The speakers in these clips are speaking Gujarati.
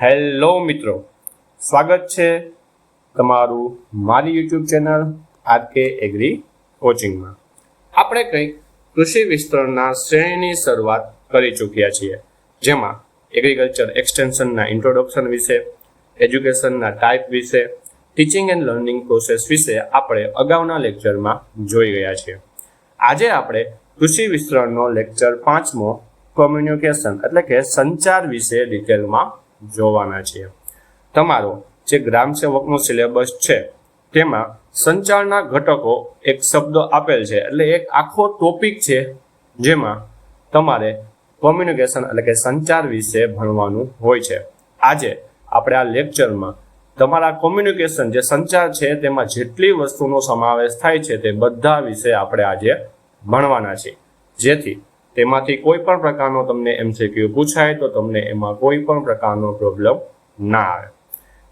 હેલો મિત્રો, સ્વાગત છે તમારું મારી યુટ્યુબ ચેનલ આરકે એગ્રી કોચિંગમાં. આપણે કંઈક કૃષિ વિસ્તરણના શ્રેણીની શરૂઆત કરી ચૂક્યા છીએ, જેમાં એગ્રીકલ્ચર એક્સટેન્શનના ઇન્ટ્રોડક્શન વિશે, એજ્યુકેશનના ટાઈપ વિશે, ટીચિંગ એન્ડ લર્નિંગ પ્રોસેસ વિશે આપણે અગાઉના લેક્ચરમાં જોઈ ગયા છીએ. આજે આપણે કૃષિ વિસ્તરણનો લેક્ચર 5મો કોમ્યુનિકેશન એટલે કે સંચાર વિશે ડિટેલમાં જોવાના છીએ. તમારો જે ગ્રામ સેવકનો સિલેબસ છે તેમાં સંચારના ઘટકો એક શબ્દ આપેલ છે, એટલે એક આખો ટોપિક છે જેમાં તમારે કોમ્યુનિકેશન એટલે કે સંચાર વિશે ભણવાનું હોય છે. આજે આપણે આ લેક્ચરમાં તમારા કોમ્યુનિકેશન જે સંચાર છે તેમાં જેટલી વસ્તુનો સમાવેશ થાય છે તે બધા વિશે આપણે આજે ભણવાના છીએ, જેથી તેમાંથી કોઈ પણ પ્રકારનો તમને MCQ પૂછાય તો તમને એમાં કોઈ પણ પ્રકારનો પ્રોબ્લેમ ના આવે.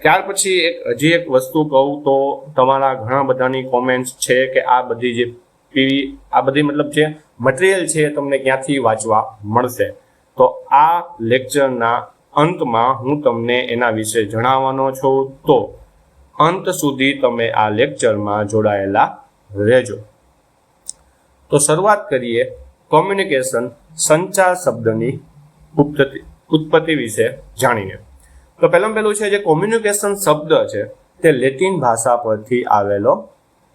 ત્યાર પછી હજી એક વસ્તુ કહું તો તમારા ઘણા બધાની કોમેન્ટ્સ છે કે આ બધી મતલબ જે મટીરિયલ છે તમને ક્યાંથી વાંચવા મળશે. તો આ લેક્ચરના અંતમાં હું તમને એના વિશે જણાવવાનો છું, તો અંત સુધી તમે આ લેક્ચરમાં જોડાયેલા રહેજો. તો શરૂઆત કરીએ કોમ્યુનિકેશન સંચાર શબ્દની ઉત્પત્તિ વિશે જાણીને. તો પહેલું છે જે કોમ્યુનિકેશન શબ્દ છે તે લેટિન ભાષા પરથી આવેલો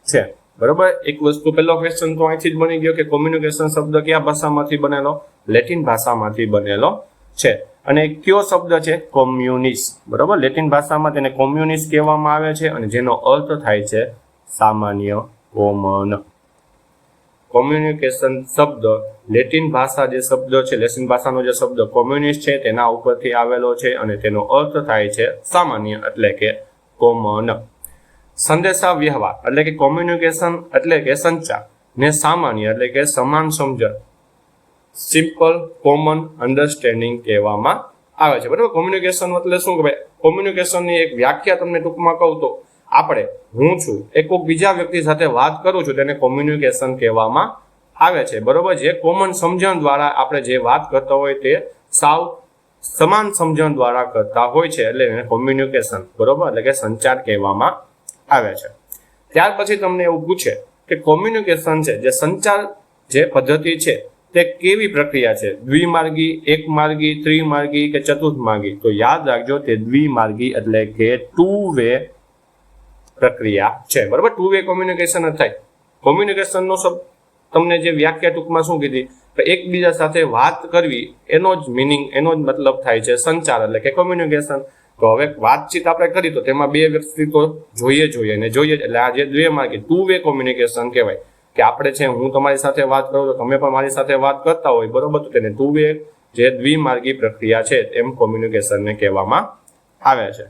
છે. બરોબર, એક વસ્તુ પહેલો ક્વેશ્ચન તો અહીંથી જ બની ગયો કે કોમ્યુનિકેશન શબ્દ કયા ભાષામાંથી બનેલો? લેટિન ભાષામાંથી બનેલો છે. અને કયો શબ્દ છે? કોમ્યુનિસ. બરોબર, લેટિન ભાષામાં તેને કોમ્યુનિસ કહેવામાં આવે છે અને જેનો અર્થ થાય છે સામાન્ય, કોમન. કોમ્યુનિકેશન શબ્દ લેટિન ભાષા જે શબ્દ છે, લેટિન ભાષાનો જે શબ્દ કોમ્યુનિસ્ટ છે તેના ઉપરથી આવેલો છે અને તેનો અર્થ થાય છે સામાન્ય એટલે કે કોમન. સંદેશા વ્યવહાર એટલે કે કોમ્યુનિકેશન એટલે કે સંચાર ને સામાન્ય એટલે કે સમાન સમજણ, સિમ્પલ કોમન અન્ડરસ્ટેન્ડિંગ કહેવામાં આવે છે. બરાબર, કોમ્યુનિકેશન એટલે શું કે ભાઈ, કોમ્યુનિકેશનની એક વ્યાખ્યા તમને ટૂંકમાં કહું તો હું છું એ કોઈક બીજા વ્યક્તિ સાથે વાત કરું છું તેને કોમ્યુનિકેશન કહેવામાં આવે છે. બરોબર, જે કોમન સમજણ દ્વારા આપણે જે વાત કરતા હોય તે સાવ સમાન સમજણ દ્વારા કરતા હોય છે એટલે એને કોમ્યુનિકેશન, બરોબર, એટલે કે સંચાર કહેવામાં આવે છે. ત્યાર પછી તમને એવું પૂછે કે કોમ્યુનિકેશન છે જે સંચાર જે પદ્ધતિ છે તે કેવી પ્રક્રિયા છે? દ્વિમાર્ગી, એકમાર્ગી, ત્રિમાર્ગી કે ચતુર્માર્ગી? તો યાદ રાખજો તે દ્વિમાર્ગી એટલે કે 2 વે પ્રક્રિયા છે. બરાબર, 2 વે કોમ્યુનિકેશન જ થાય. કોમ્યુનિકેશનનો તમને જે વ્યાખ્યા ટૂંકમાં શું કીધી કે એકબીજા સાથે વાત કરવી, એનો જ મિનિંગ, એનો જ મતલબ થાય છે સંચાર એટલે કે કોમ્યુનિકેશન. તો હવે વાતચીત આપણે કરી તો તેમાં બે વ્યક્તિ તો જોઈએ એટલે આ જે દ્વિમાર્ગી 2 વે કોમ્યુનિકેશન કહેવાય કે આપણે છે હું તમારી સાથે વાત કરું તો તમે પણ મારી સાથે વાત કરતા હોય, બરોબર, તો તેને 2 વે જે દ્વિમાર્ગી પ્રક્રિયા છે એમ કોમ્યુનિકેશનને કહેવામાં આવે છે.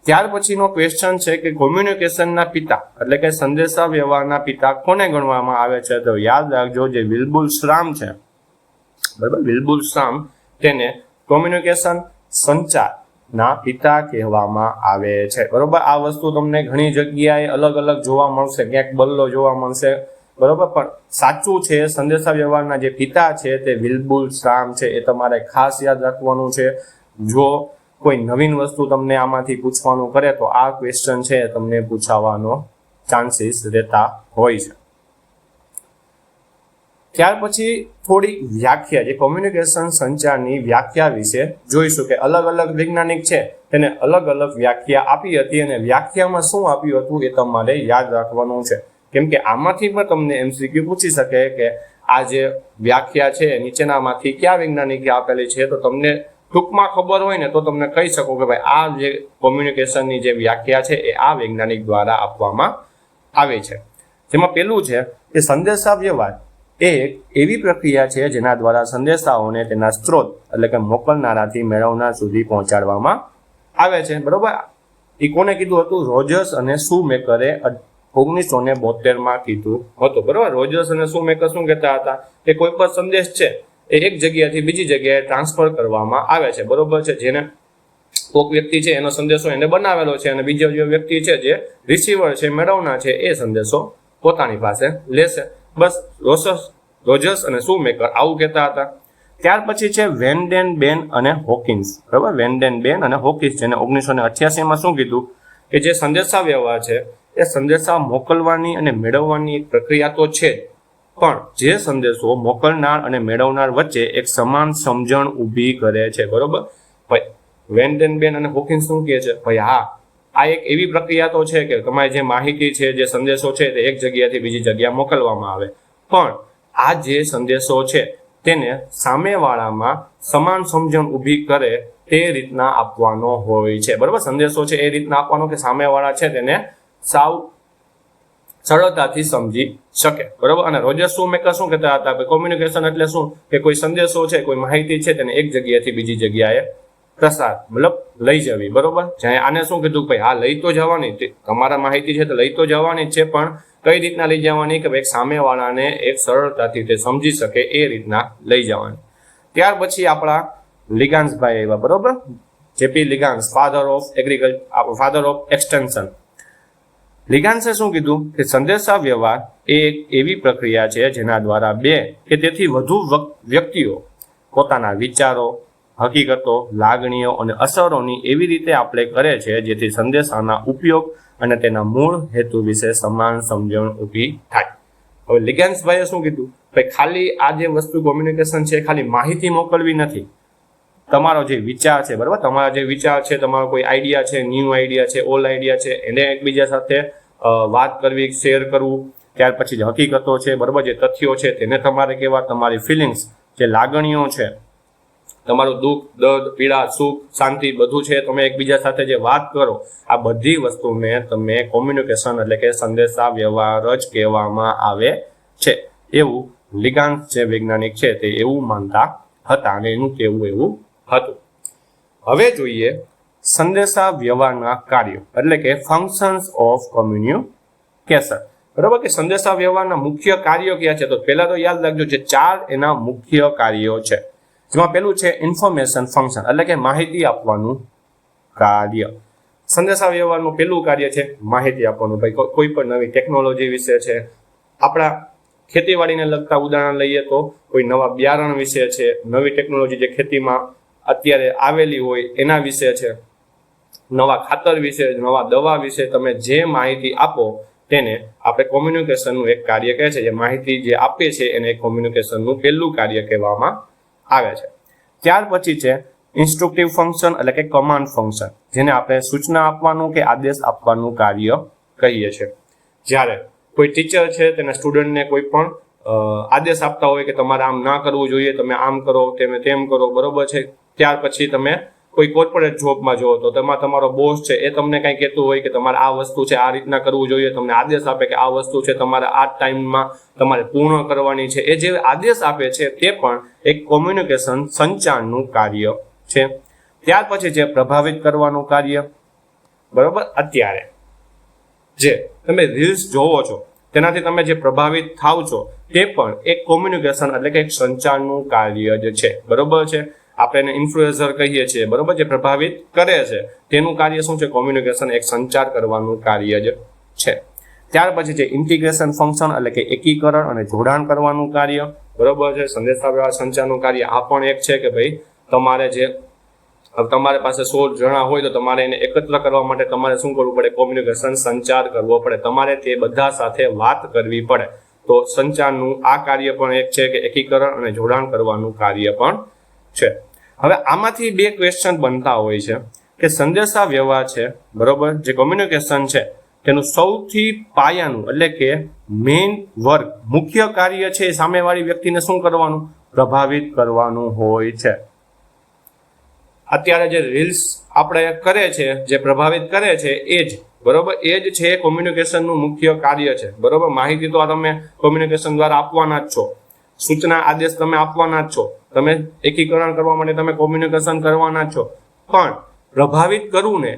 ત્યાર પછીનો ક્વેશ્ચન છે કે કોમ્યુનિકેશનના પિતા એટલે કે સંદેશા વ્યવહારના પિતા કોને ગણવામાં આવે છે? તો યાદ રાખજો જે વિલ્બુલ શ્રામ છે, બરાબર, વિલ્બુલ શ્રામ, તેને કોમ્યુનિકેશન સંચારના પિતા કહેવામાં આવે છે. બરોબર, આ વસ્તુ તમને ઘણી જગ્યાએ અલગ અલગ જોવા મળશે, ક્યાંક બલ્લો જોવા મળશે, બરોબર, પણ સાચું છે સંદેશા વ્યવહારના જે પિતા છે તે વિલ્બુલ શ્રામ છે. એ તમારે ખાસ યાદ રાખવાનું છે. જો કોઈ નવીન વસ્તુ તમને આમાંથી પૂછવાનું કરે તો આ ક્વેશ્ચન છે તમને પૂછાવાનો ચાન્સીસ રહેતા હોય છે. ત્યાર પછી થોડી વ્યાખ્યા, જે કોમ્યુનિકેશન સંચારની વ્યાખ્યા વિશે જોઈશું કે અલગ અલગ વૈજ્ઞાનિક છે તેને અલગ અલગ વ્યાખ્યા આપી હતી અને વ્યાખ્યામાં શું આપ્યું હતું એ તમારે યાદ રાખવાનું છે, કેમ કે આમાંથી પણ તમને MCQ પૂછી શકે કે આ જે વ્યાખ્યા છે નીચેનામાંથી કયા વૈજ્ઞાનિકે આપેલી છે. તો તમને ટૂંકમાં ખબર હોય ને તો તમને કહી શકો કે ભાઈ આ જે કોમ્યુનિકેશનની જે વ્યાખ્યા છે એ આ વૈજ્ઞાનિક દ્વારા આપવામાં આવે છે. જેમાં પહેલું છે કે સંદેશા વ્યવહાર એ એક એવી પ્રક્રિયા છે જેના દ્વારા સંદેશાઓને તેના સ્ત્રોત એટલે કે મોકલનારાથી મેળવનાર સુધી પહોંચાડવામાં આવે છે. બરોબર, એ કોને કીધું હતું? રોજર્સ અને શુમેકરે 1972માં કીધું હતું. બરોબર, રોજર્સ અને શુમેકર શું કહેતા હતા કે કોઈ પણ સંદેશ છે એ એક જગ્યાથી બીજી જગ્યાએ ટ્રાન્સફર કરવામાં આવે છે. બરોબર છે, જેને કોઈક વ્યક્તિ છે એનો સંદેશો એને બનાવેલો છે અને બીજો જે વ્યક્તિ છે જે રિસીવર છે, મેળવનાર છે, એ સંદેશો પોતાની પાસે લેશે. બસ રોજર્સ અને શુમેકર આવું કહેતા હતા. ત્યાર પછી છે વેન બેન અને હોકિન્સ, બરાબર, વેન બેન અને હોકિન્સ, જેને 1988માં શું કીધું કે જે સંદેશા વ્યવહાર છે એ સંદેશા મોકલવાની અને મેળવવાની એક પ્રક્રિયા તો છે, પણ જે સંદેશો મોકલનાર અને મેળવનાર વચ્ચે એક સમાન સમજણ ઊભી કરે છે, બરોબર. ભાઈ વેન બેન અને હોકિન્સ શું કહે છે? ભાઈ હા, આ એક એવી પ્રક્રિયા તો છે કે તમારી જે માહિતી છે, જે સંદેશો છે તે એક જગ્યાથી બીજી જગ્યા મોકલવામાં આવે, પણ આ જે સંદેશો છે તેને સામેવાળામાં સમાન સમજણ ઊભી કરે તે રીતના આપવાનો હોય છે, બરાબર. સંદેશો છે એ રીતના આપવાનો કે સામેવાળા છે તેને સાવ સરળતાથી સમજી શકે, બરાબર. અને રોજર શૂમેકર શું કહેતા હતા કે કોમ્યુનિકેશન એટલે શું કે કોઈ સંદેશો છે, કોઈ માહિતી છે તેને એક જગ્યાએથી બીજી જગ્યાએ પ્રસાર મતલબ લઈ જવી, બરોબર. જ્યાં આને શું કીધું ભાઈ હા લઈ તો જવાની, તમારા માહિતી છે તો લઈ તો જવાની જ છે, પણ કઈ રીતના લઈ જવાની કે ભાઈ સામેવાળાને એક સરળતાથી તે સમજી શકે એ રીતના લઈ જવાની. ત્યાર પછી આપણા લિગાન્સભાઈ આવ્યા, બરોબર. જેપી લિગાન્સ, ફાધર ઓફ એક્સટેન્શન. લિગાન્સે શું કીધું કે સંદેશા વ્યવહાર એ એક એવી પ્રક્રિયા છે જેના દ્વારા બે કે તેથી વધુ વ્યક્તિઓ પોતાના વિચારો, હકીકતો, લાગણીઓ અને અસરોની એવી રીતે આપણે કરે છે જેથી સંદેશાના ઉપયોગ અને તેના મૂળ હેતુ વિશે સમાન સમજણ ઊભી થાય. હવે લિગાન્સભાઈએ શું કીધું? ભાઈ ખાલી આ જે વસ્તુ કોમ્યુનિકેશન છે ખાલી માહિતી મોકલવી નથી. તમારો જે વિચાર છે, બરાબર, તમારા જે વિચાર છે, તમારો કોઈ આઈડિયા છે, ન્યૂ આઈડિયા છે, ઓલ્ડ આઈડિયા છે, એને એકબીજા સાથે વાત કરવી, શેર કરવું. ત્યાર પછી જે હકીકતો છે, બરાબર, જે તથ્યો છે તેને તમારે કહેવા, તમારી ફિલિંગ્સ, જે લાગણીઓ છે, તમારું દુઃખ, દર્દ, પીડા, સુખ, શાંતિ બધું છે, તમે એકબીજા સાથે જે વાત કરો, આ બધી વસ્તુને તમે કોમ્યુનિકેશન એટલે કે સંદેશા વ્યવહાર જ કહેવામાં આવે છે. એવું લિગાન્સ જે વૈજ્ઞાનિક છે તે એવું માનતા હતા અને એનું કહેવું એવું હતું. હવે જોઈએ સંદેશા વ્યવહારના કાર્યો એટલે કે ફંક્શન્સ ઓફ કોમ્યુનિકેશન, બરાબર. કે સંદેશા વ્યવહારના મુખ્ય કાર્યો કયા છે? તો પહેલા તો યાદ રાખજો જે 4 એના મુખ્ય કાર્યો છે. જેમાં પેલું છે ઇન્ફોર્મેશન ફંક્શન એટલે કે માહિતી આપવાનું કાર્ય. સંદેશા વ્યવહારનું પેલું કાર્ય છે માહિતી આપવાનું. ભાઈ કોઈ પણ નવી ટેકનોલોજી વિશે છે, આપણા ખેતીવાડીને લગતા ઉદાહરણ લઈએ તો કોઈ નવા બિયારણ વિશે છે, નવી ટેકનોલોજી જે ખેતીમાં અત્યારે આવેલી હોય એના વિશે છે, નવા ખાતર વિશે, નવા દવા વિશે તમે જે માહિતી આપો તેને આપણે કોમ્યુનિકેશનનું એક કાર્ય કહે છે. જે માહિતી જે આપે છે એને કોમ્યુનિકેશનનું પહેલું કાર્ય કહેવામાં આવે છે. ત્યાર પછી છે ઇન્સ્ટ્રક્ટિવ ફંક્શન એટલે કે કમાન્ડ ફંક્શન, જેને આપણે સૂચના આપવાનું કે આદેશ આપવાનું કાર્ય કહીએ છીએ. જ્યારે કોઈ ટીચર છે તેના સ્ટુડન્ટને કોઈ પણ આદેશ આપતા હોય કે તમારે આમ ના કરવું જોઈએ, તમે આમ કરો, તમે તેમ કરો, બરોબર છે. ત્યાર પછી તમે કોઈ કોર્પોરેટ જોબમાં જુઓ તો તેમાં તમારો બોસ છે એ તમને કંઈ કહેતું હોય કે તમારે આ વસ્તુ છે આ રીતના કરવું જોઈએ, તમને આદેશ આપે કે આ વસ્તુ છે તમારે આ ટાઈમમાં તમારે પૂર્ણ કરવાની છે. એ જે આદેશ આપે છે તે પણ એક કોમ્યુનિકેશન સંચારનું કાર્ય છે. ત્યાર પછી છે પ્રભાવિત કરવાનું કાર્ય, બરોબર. અત્યારે જે તમે રીલ્સ જોવો છો તેનાથી તમે જે પ્રભાવિત થાવ છો તે પણ એક કોમ્યુનિકેશન એટલે કે એક સંચારનું કાર્ય જ છે, બરોબર છે. આપણે એને ઇન્ફ્લુએન્સર કહીએ છીએ, બરોબર, જે પ્રભાવિત કરે છે તેનું કાર્ય શું છે? કોમ્યુનિકેશન, એક સંચાર કરવાનું કાર્ય જ છે. ત્યાર પછી છે ઇન્ટિગ્રેશન ફંક્શન એટલે કે એકીકરણ અને જોડાણ કરવાનું કાર્ય, બરોબર છે. સંદેશાવ્યવહાર સંચારનું કાર્ય આ પણ એક છે કે ભાઈ તમારે પાસે 100 જણા હોય તો તમારે એને એકત્ર કરવા માટે તમારે શું કરવું પડે? કોમ્યુનિકેશન, સંચાર કરવો પડે. તમારે તે બધા સાથે વાત કરવી પડે. તો સંચારનું આ કાર્ય પણ એક છે કે એકીકરણ અને જોડાણ કરવાનું કાર્ય પણ છે. હવે આમાંથી 2 ક્વેશ્ચન બનતા હોય છે કે સંદેશા વ્યવહાર છે, બરોબર, જે કોમ્યુનિકેશન છે તેનું સૌથી પાયાનું એટલે કે મેઇન વર્ક, મુખ્ય કાર્ય છે સામેવાળી વ્યક્તિને શું કરવાનું? પ્રભાવિત કરવાનું હોય છે. અત્યારે જે રીલ્સ આપણે કરે છે, જે પ્રભાવિત કરે છે એ જ, બરોબર, એ જ છે કોમ્યુનિકેશનનું મુખ્ય કાર્ય છે, બરોબર. માહિતી તો તમે કોમ્યુનિકેશન દ્વારા આપવાના જ છો, સૂચના આદેશ તમે આપવાના જ છો, તમે એકીકરણ કરવા માટે તમે કોમ્યુનિકેશન કરવાના જ છો, પણ પ્રભાવિત કરવું ને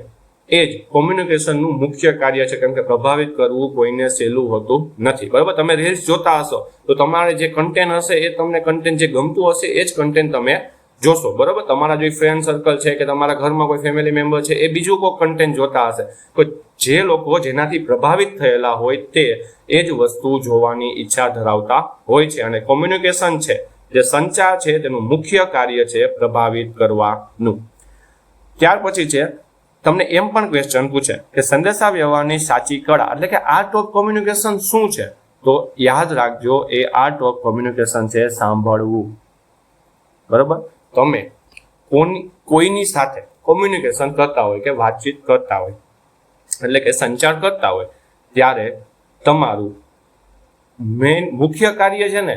એ જ કોમ્યુનિકેશનનું મુખ્ય કાર્ય છે. કેમ કે પ્રભાવિત કરવું કોઈને સહેલું હોતું નથી, બરોબર. તમે રીલ્સ જોતા હશો તો તમારે જે કન્ટેન્ટ હશે એ તમને કન્ટેન્ટ જે ગમતું હશે એ જ કન્ટેન્ટ તમે જોશો, બરોબર. તમારા જે ફ્રેન્ડ સર્કલ છે કે તમારા ઘરમાં કોઈ ફેમિલી મેમ્બર છે એ બીજું કોઈ કન્ટેન્ટ જોતા હશે, તો જે લોકો જેનાથી પ્રભાવિત થયેલા હોય તે એ જ વસ્તુ જોવાની ઈચ્છા ધરાવતા હોય છે. અને કોમ્યુનિકેશન છે જે સંચાર છે તેનું મુખ્ય કાર્ય છે પ્રભાવિત કરવાનું. ત્યાર પછી છે તમને એમ પણ ક્વેશ્ચન પૂછે કે સંદેશા વ્યવહારની સાચી કળા એટલે કે આર્ટ ઓફ કોમ્યુનિકેશન શું છે? તો યાદ રાખજો, એ આર્ટ ઓફ કોમ્યુનિકેશન છે સાંભળવું. બરોબર, તમે કોઈની સાથે કોમ્યુનિકેશન કરતા હોય કે વાતચીત કરતા હોય એટલે કે સંચાર કરતા હોય ત્યારે તમારું મેઇન મુખ્ય કાર્ય છે ને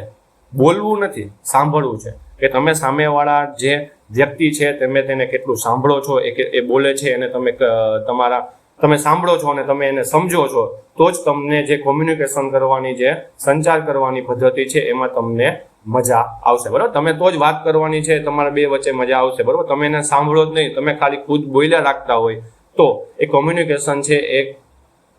બોલવું નથી, સાંભળવું છે. કે તમે સામેવાળા જે વ્યક્તિ છે તમે તેને કેટલું સાંભળો છો, એ બોલે છે અને તમે સાંભળો છો અને તમે એને સમજો છો, તો જ તમને જે કોમ્યુનિકેશન કરવાની, જે સંચાર કરવાની પદ્ધતિ છે એમાં તમને મજા આવશે. બરાબર, તમે તો જ વાત કરવાની છે, તમારા બે વચ્ચે મજા આવશે. બરાબર, તમે એને સાંભળો જ નહીં, તમે ખાલી ખુદ બોલ્યા રાખતા હોય તો એ કોમ્યુનિકેશન છે એ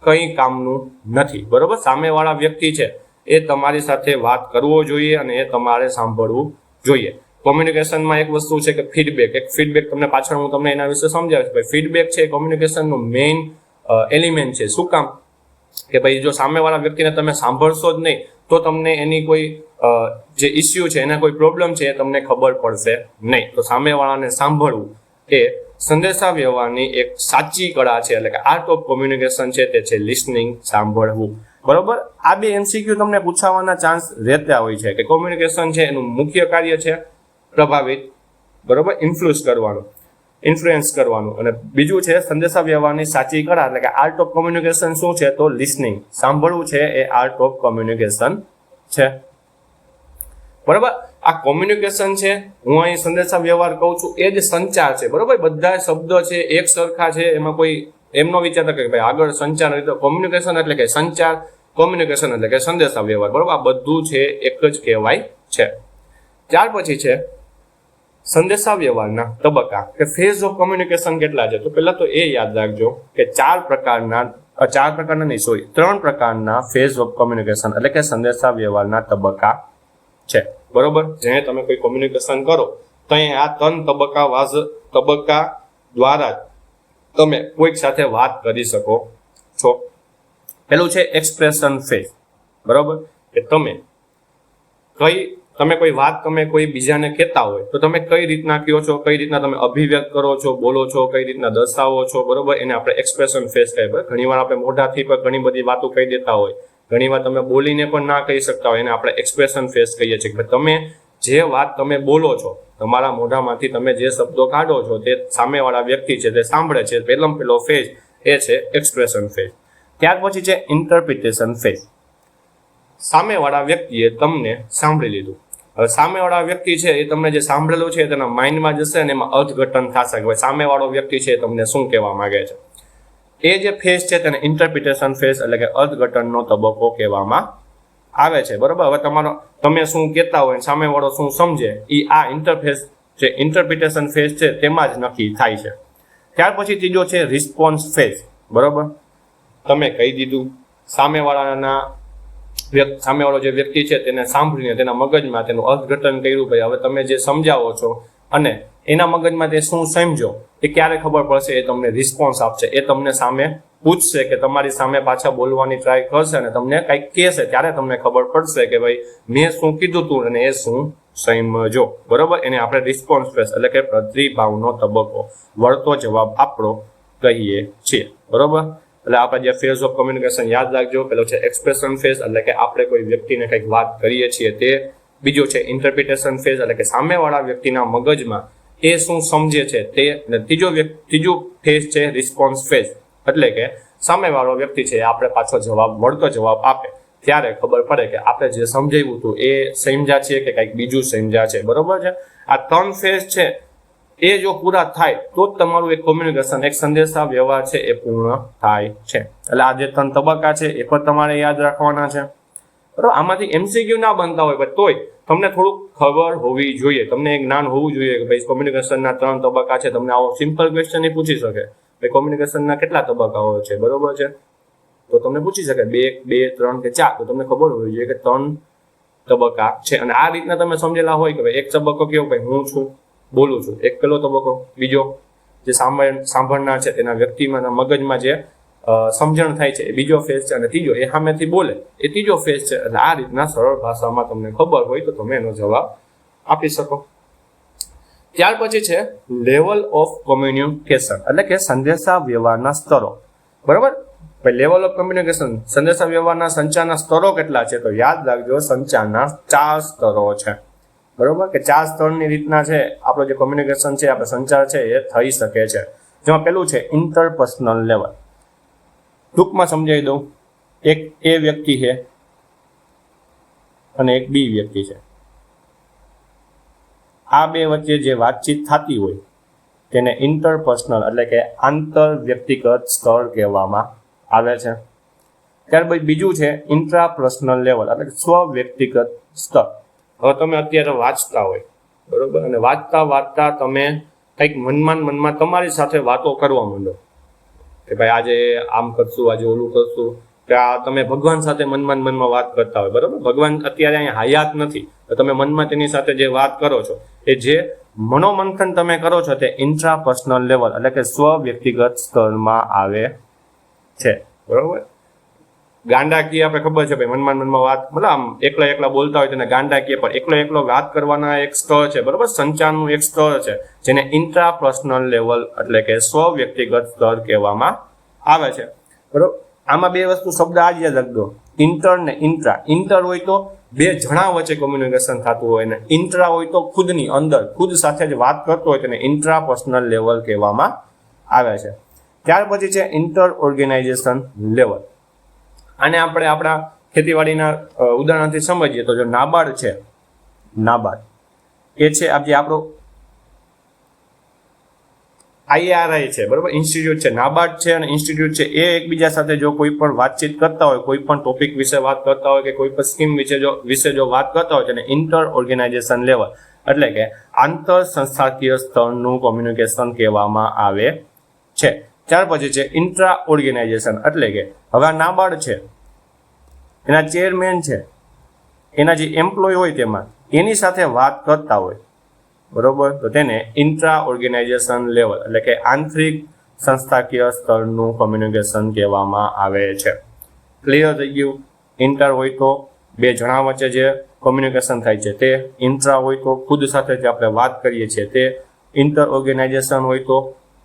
કંઈ કામનું નથી. બરાબર, સામેવાળા વ્યક્તિ છે એ તમારી સાથે વાત કરવો જોઈએ અને એ તમારે સાંભળવું જોઈએ. કોમ્યુનિકેશનમાં એક વસ્તુ છે કે ફીડબેક તમને પાછળ હું તમને એના વિશે સમજાવીશ. ભાઈ ફીડબેક છે કોમ્યુનિકેશનનું મેઇન એલિમેન્ટ છે. શું કામ? કે ભાઈ જો સામેવાળા વ્યક્તિને તમે સાંભળશો જ નહીં તો તમને એની કોઈ જે ઇસ્યુ છે, એના કોઈ પ્રોબ્લેમ છે એ તમને ખબર પડશે નહીં. તો સામેવાળાને સાંભળવું એ સંદેશા વ્યવહારની એક સાચી કળા છે, એટલે કે આર્ટ ઓફ કોમ્યુનિકેશન છે તે છે લિસનિંગ, સાંભળવું. બરોબર, આ બે MCQ તમને પૂછાવાના ચાન્સ રહેતા હોય છે કે કોમ્યુનિકેશન છે એનું મુખ્ય કાર્ય છે પ્રભાવિત, બરોબર, ઇન્ફ્લુએન્સ કરવાનું, અને બીજું છે સંદેશા વ્યવહારની સાચી કળા એટલે કે આર્ટ ઓફ કોમ્યુનિકેશન શું છે? તો લિસનિંગ, સાંભળવું છે એ આર્ટ ઓફ કોમ્યુનિકેશન છે. બરોબર, આ કોમ્યુનિકેશન છે, હું અહીં સંદેશા વ્યવહાર કહું છું, એ જ સંચાર છે. બરોબર, બધા શબ્દો છે એક સરખા છે, એમાં કોઈ એમ ન વિચારતા કે ભાઈ આગળ સંચાર કોમ્યુનિકેશન એટલે કે સંચાર, કોમ્યુનિકેશન એટલે કે સંદેશા વ્યવહાર. બરોબર, આ બધું છે એક જ કહેવાય છે. ત્યાર પછી છે સંદેશા વ્યવહારના તબક્કા કે ફેઝ ઓફ કોમ્યુનિકેશન કેટલા છે? તો પહેલા તો એ યાદ રાખજો કે 3 પ્રકારના ફેઝ ઓફ કોમ્યુનિકેશન એટલે કે સંદેશા વ્યવહારના તબક્કા છે. બરોબર, જેને તમે કોઈ કોમ્યુનિકેશન કરો તો આ 3 તબક્કા દ્વારા તમે કોઈક સાથે વાત કરી શકો છો. પેલું છે એક્સપ્રેશન ફેઝ. બરોબર, કે તમે કોઈ વાત તમે કોઈ બીજાને કહેતા હોય તો તમે કઈ રીતના કહો છો, કઈ રીતના તમે અભિવ્યક્ત કરો છો, બોલો છો, કઈ રીતના દર્શાવો છો. બરોબર, એને આપણે એક્સપ્રેશન ફેઝ કહેવાય. ઘણીવાર આપણે મોઢાથી પણ ઘણી બધી વાતો કહી દેતા હોય, ઘણીવાર તમે બોલીને પણ ના કહી શકતા હોય, એને આપણે એક્સપ્રેશન ફેઝ કહીએ છીએ. કે તમે જે વાત તમે બોલો છો, તમારા મોઢામાંથી તમે જે શબ્દો કાઢો છો તે સામેવાળા વ્યક્તિ છે તે સાંભળે છે. પહેલો ફેઝ એ છે એક્સપ્રેશન ફેઝ. ત્યાર પછી છે ઇન્ટરપ્રિટેશન ફેઝ. સામેવાળા વ્યક્તિએ તમને સાંભળી લીધું, હવે સામેવાળા વ્યક્તિ છે એ તમને જે સાંભળેલું છે તેના માઇન્ડમાં જશે અને એમાં અર્થઘટન થશે કે ભાઈ સામેવાળો વ્યક્તિ છે તમને શું કહેવા માંગે છે. એ જે ફેઝ છે તેને ઇન્ટરપ્રિટેશન ફેઝ એટલે કે અર્થઘટનનો તબક્કો કહેવામાં આવે છે. બરોબર, હવે તમે શું કહેતા હોય, સામેવાળો શું સમજે, એ આ ઇન્ટરપ્રિટેશન ફેઝ છે તેમાં જ નક્કી થાય છે. ત્યાર પછી ત્રીજો છે રિસ્પોન્સ ફેઝ. બરોબર, તમે કહી દીધું, સામેવાળો જે વ્યક્તિ છે તેને સાંભળીને તેના મગજમાં તેનું અર્થઘટન કર્યું. ભાઈ હવે તમે જે સમજાવો છો અને એના મગજમાં તે શું સમજો એ ક્યારે ખબર પડશે? એ તમને રિસ્પોન્સ આપશે, એ તમને સામે પૂછશે કે તમારી સામે પાછા બોલવાની ટ્રાય કરશે અને તમને કંઈક કહેશે, ત્યારે તમને ખબર પડશે કે ભાઈ મેં શું કીધું તું અને એ શું સમજો. બરોબર, એને આપણે રિસ્પોન્સ ફેઝ એટલે કે પ્રતિભાવનો તબક્કો, વળતો જવાબ આપણો કહીએ છીએ. બરોબર, એટલે આપણે જે ફેઝ ઓફ કોમ્યુનિકેશન યાદ રાખજો. પેલો છે એક્સપ્રેશન ફેઝ એટલે કે આપણે કોઈ વ્યક્તિને કંઈક વાત કરીએ છીએ તે. બીજો છે ઇન્ટરપ્રિટેશન ફેઝ એટલે કે સામેવાળા વ્યક્તિના મગજમાં એ શું સમજે છે તે. ત્રીજું ફેઝ છે રિસ્પોન્સ ફેઝ એટલે કે સામેવાળો વ્યક્તિ છે આપણે પાછો વળતો જવાબ આપે ત્યારે ખબર પડે કે આપણે જે સમજાવ્યું હતું એ સમજ્યા છે કે કંઈક બીજું સમજ્યા છે. બરોબર છે, આ 3 ફેઝ છે એ જો પૂરા થાય તો જ તમારું એક કોમ્યુનિકેશન, એક સંદેશા વ્યવહાર છે એ પૂર્ણ થાય છે. એટલે આ જે 3 તબક્કા છે એ પણ તમારે યાદ રાખવાના છે. બરોબર, આમાંથી MCQ ના બનતા હોય પણ તોય તમને થોડુંક ખબર હોવી જોઈએ, તમને જ્ઞાન હોવું જોઈએ કે ભાઈ કોમ્યુનિકેશનના 3 તબક્કા છે. તમને આવો સિમ્પલ ક્વેશ્ચન એ પૂછી શકે ભાઈ કોમ્યુનિકેશનના કેટલા તબક્કાઓ છે? બરોબર છે, તો તમને પૂછી શકે 1, 2, 3 કે 4, તો તમને ખબર હોવી જોઈએ કે 3 તબક્કા છે. અને આ રીતના તમે સમજેલા હોય કે ભાઈ એક તબક્કો કેવો, ભાઈ હું છું, બોલું છું, એક પેલો તબક્કો. બીજો જે સાંભળનાર છે તેના વ્યક્તિમાં મગજમાં જે સમજણ થાય છે એ બીજો ફેઝ છે. અને ત્રીજો એ સામેથી બોલે એ ત્રીજો ફેઝ છે. એટલે આ રીતના સરળ ભાષામાં તમને ખબર હોય તો તમે એનો જવાબ આપી શકો. ત્યાર પછી છે લેવલ ઓફ કોમ્યુનિકેશન એટલે કે સંદેશા વ્યવહારના સ્તરો. બરોબર, ભાઈ લેવલ ઓફ કોમ્યુનિકેશન સંદેશા વ્યવહારના સંચારના સ્તરો કેટલા છે? તો યાદ રાખજો સંચારના 4 સ્તરો છે. બરોબર, કે 4 સ્તરની રીતના છે આપણો જે કોમ્યુનિકેશન છે, આપણે સંચાર છે એ થઈ શકે છે. જેમાં પેલું છે ઇન્ટરપર્સનલ લેવલ. ટૂંકમાં સમજાવી દઉં, એક એ વ્યક્તિ છે અને એક બી વ્યક્તિ છે. આ બે વચ્ચે જે વાતચીત થતી હોય તેને ઇન્ટરપર્સનલ એટલે કે આંતર વ્યક્તિગત સ્તર કહેવામાં આવે છે. ત્યારબાદ બીજું છે ઇન્ટ્રાપર્સનલ લેવલ એટલે કે સ્વ વ્યક્તિગત સ્તર. હવે તમે અત્યારે વાંચતા હોય, બરોબર, અને વાંચતા તમે કંઈક મનમાં તમારી સાથે વાતો કરવા માંડો કે ભાઈ આજે આમ કરશું, આજે ઓલું કરશું, કે આ તમે ભગવાન સાથે મનમાં વાત કરતા હોય. બરોબર, ભગવાન અત્યારે અહીંયા હયાત નથી, તો તમે મનમાં તેની સાથે જે વાત કરો છો એ જે મનોમંથન તમે કરો છો તે ઇન્ટ્રાપર્સનલ લેવલ એટલે કે સ્વ વ્યક્તિગત સ્તરમાં આવે છે. બરોબર, ગાંડાકીય આપણે ખબર છે ભાઈ મનમાં વાત, મતલબ આમ એકલા બોલતા હોય તેને ગાંડાકીય, પણ એકલો વાત કરવાના એક સ્તર છે. બરોબર, સંચારનું એક સ્તર છે જેને ઇન્ટ્રાપર્સનલ લેવલ એટલે કે સ્વ વ્યક્તિગત સ્તર કહેવામાં આવે છે. બરોબર, આમાં બે વસ્તુ શબ્દ આ જ યાદ રાખજો, ઇન્ટર ને ઇન્ટ્રા. ઇન્ટર હોય તો બે જણા વચ્ચે કોમ્યુનિકેશન થતું હોય, ને ઇન્ટ્રા હોય તો ખુદની અંદર ખુદ સાથે જ વાત કરતો હોય તેને ઇન્ટ્રાપર્સનલ લેવલ કહેવામાં આવે છે. ત્યાર પછી છે ઇન્ટર ઓર્ગેનાઇઝેશન લેવલ. આને આપણે આપણા ખેતીવાડીના ઉદાહરણથી સમજીએ તો જો નાબાર્ડ છે, નાબાર્ડ એ છે જે આપણો IRI છે, બરોબર, ઇન્સ્ટિટ્યૂટ છે. નાબાર્ડ છે અને ઇન્સ્ટિટ્યૂટ છે એ એકબીજા સાથે જો કોઈ પણ વાતચીત કરતા હોય, કોઈ પણ ટોપિક વિશે વાત કરતા હોય કે કોઈ પણ સ્કીમ વિશે જો વાત કરતા હોય તેને ઇન્ટર ઓર્ગેનાઇઝેશન લેવલ એટલે કે આંતર સંસ્થાકીય સ્તરનું કોમ્યુનિકેશન કહેવામાં આવે છે. ત્યાર પછી છે ઇન્ટ્રા ઓર્ગેનાઇઝેશન એટલે કે હવે આ નાબાર્ડ છે, એના ચેરમેન છે, એના જે એમ્પ્લોય હોય તેમાં એની સાથે વાત કરતા હોય, બરોબર, તો તેને ઇન્ટ્રા ઓર્ગેનાઇઝેશન લેવલ એટલે કે આંતરિક સંસ્થાકીય સ્તરનું કોમ્યુનિકેશન કહેવામાં આવે છે. ક્લિયર થઈ ગયું? ઇન્ટર હોય તો બે જણા વચ્ચે જે કોમ્યુનિકેશન થાય છે તે, ઇન્ટ્રા હોય તો ખુદ સાથે જે આપણે વાત કરીએ છીએ તે, ઇન્ટર ઓર્ગેનાઇઝેશન હોય તો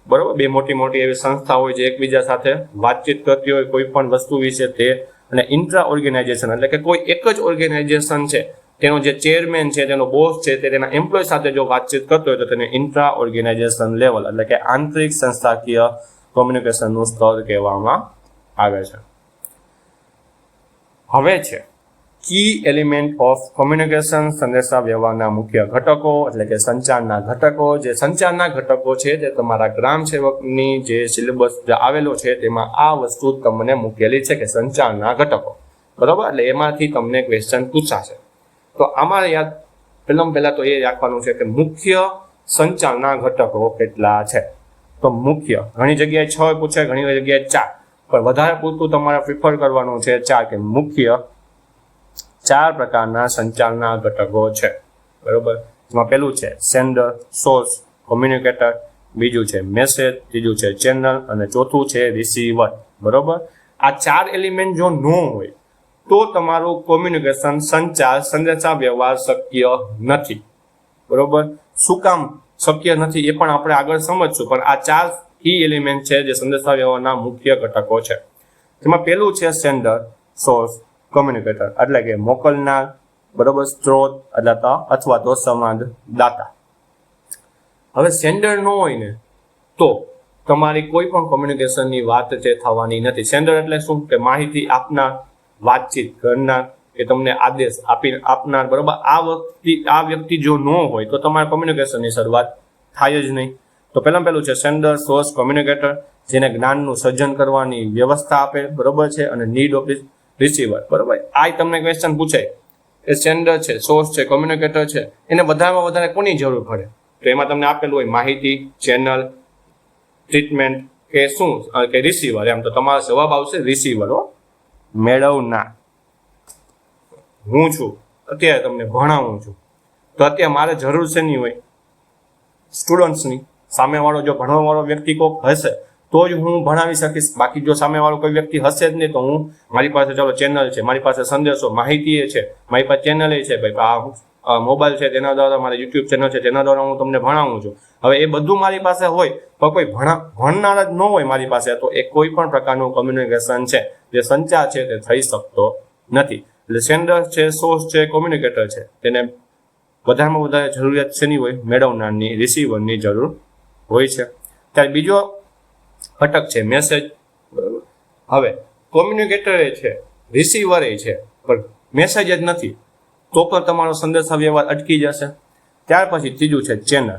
બરોબર બે મોટી એવી સંસ્થા હોય જે એકબીજા સાથે વાતચીત કરતી હોય કોઈ પણ વસ્તુ વિશે તે, અને ઇન્ટ્રા ઓર્ગેનાઇઝેશન એટલે કે કોઈ એક જ ઓર્ગેનાઇઝેશન છે તેનો જે ચેરમેન છે, તેનો બોસ છે, તે તેના એમ્પ્લોય સાથે જો વાતચીત કરતો હોય તો તેને ઇન્ટ્રા ઓર્ગેનાઇઝેશન લેવલ એટલે કે આંતરિક સંસ્થાકીય કોમ્યુનિકેશનનું સ્તર કહેવામાં આવે છે. હવે છે કી એલિમેન્ટ ઓફ કોમ્યુનિકેશન, સંદેશા વ્યવહારના મુખ્ય ઘટકો એટલે કે સંચારના ઘટકો. જે સંચારના ઘટકો છે તે તમારા ગ્રામ સેવકની જે સિલેબસ આવેલો છે તેમાં આ વસ્તુ તમને મૂકેલી છે કે સંચારના ઘટકો, બરોબર, એટલે એમાંથી તમને ક્વેશ્ચન પૂછાશે. તો આમાં યાદ પહેલા તો એ રાખવાનું છે કે મુખ્ય સંચારના ઘટકો કેટલા છે. તો મુખ્ય ઘણી જગ્યાએ 6 પૂછે, ઘણી જગ્યાએ 4, પણ વધારે પૂરતું તમારે પ્રિફર કરવાનું છે 4 કે મુખ્ય 4 પ્રકારના સંચારના ઘટકો છે. બરોબર, જેમાં પેલું છે સેન્ડર, સોર્સ, કોમ્યુનિકેટર, બીજું છે મેસેજ, ત્રીજું છે ચેનલ અને ચોથું છે રિસીવર. બરોબર, આ 4 એલિમેન્ટ જો ન હોય તો તમારું કોમ્યુનિકેશન, સંચાર, સંદેશા વ્યવહાર શક્ય નથી. બરોબર, શું કામ શક્ય નથી એ પણ આપણે આગળ સમજશું, પણ આ 4 કી એલિમેન્ટ છે જે સંદેશા વ્યવહારના મુખ્ય ઘટકો છે. જેમાં પેલું છે સેન્ડર, સોર્સ, કોમ્યુનિકેટર એટલે કે મોકલનાર, બરોબર, સ્ત્રોત એટલે અથવા તો સંવાદદાતા. હવે સેન્ડર ન હોય ને તો તમારી કોઈ પણ કોમ્યુનિકેશનની વાત છે થવાની નથી. સેન્ડર એટલે શું કે માહિતી આપનાર, વાતચીત કરનાર કે તમને આદેશ આપનાર, બરોબર, આ વ્યક્તિ જો ન હોય તો તમારા કોમ્યુનિકેશનની શરૂઆત થાય જ નહીં. તો પહેલું છે સેન્ડર, સોર્સ, કોમ્યુનિકેટર જેને જ્ઞાનનું સર્જન કરવાની વ્યવસ્થા આપે, બરોબર છે, અને નીડ ઓફ રિસીવર. બરોબર, આ તમને ક્વેશ્ચન પૂછાય એ સેન્ડર છે, સોર્સ છે, કોમ્યુનિકેટર છે, એને વધારેમાં વધારે કોની જરૂર પડે? તો એમાં તમને આપેલું હોય માહિતી, ચેનલ, ટ્રીટમેન્ટ કે શું કે રિસીવર. એમ તો તમારો જવાબ આવશે રિસીવર. મેળવનાર હું છું, અત્યારે તમને ભણાવું છું, તો અત્યારે મારે જરૂર છે નહીં હોય સ્ટુડન્ટ્સની. સામેવાળો જો ભણવાવાળો વ્યક્તિ કોઈક હશે તો જ હું ભણાવી શકીશ, બાકી જો સામેવાળો કોઈ વ્યક્તિ હશે જ નહીં તો મારી પાસે ચાલો ચેનલ છે, મારી પાસે સંદેશો, માહિતી છે, મારી પાસે ચેનલ છે, ભાઈ મોબાઈલ છે તેના દ્વારા, મારી યુટ્યુબ ચેનલ છે તેના દ્વારા હું તમને ભણાવું છું. હવે એ બધું મારી પાસે હોય તો કોઈ ભણનાર જ ન હોય મારી પાસે, તો એ કોઈ પણ પ્રકારનું કોમ્યુનિકેશન છે, જે સંચાર છે તે થઈ શકતો નથી. એટલે સેન્ડર છે, સોર્સ છે, કોમ્યુનિકેટર છે, તેને વધારેમાં વધારે જરૂરિયાત શેની હોય? મેળવનારની, રિસીવરની જરૂર હોય છે. ત્યારે બીજો ઘટક છે મેસેજ. હવે કોમ્યુનિકેટર એ છે, રિસીવર એ છે, પણ મેસેજ જ નથી તો પણ તમારો સંદેશા વ્યવહાર અટકી જશે. ત્યાર પછી ત્રીજું છે ચેનલ.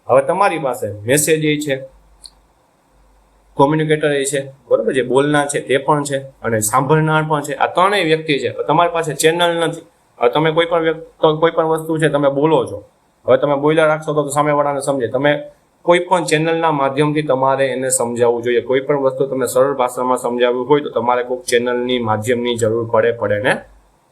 હવે તમારી પાસે મેસેજ એ છે, કોમ્યુનિકેટર એ છે, બરોબર, જે બોલનાર છે તે પણ છે અને સાંભળનાર પણ છે. આ ત્રણેય વ્યક્તિ છે. તમારી પાસે ચેનલ નથી. હવે તમે કોઈ પણ વસ્તુ છે તમે બોલો છો, હવે તમે બોલ્યા રાખશો તો સામેવાળાને સમજે. તમે કોઈ પણ ચેનલના માધ્યમથી તમારે એને સમજાવવું જોઈએ. કોઈ પણ વસ્તુ તમને સરળ ભાષામાં સમજાવવી હોય તો તમારે કોઈક ચેનલની માધ્યમની જરૂર પડે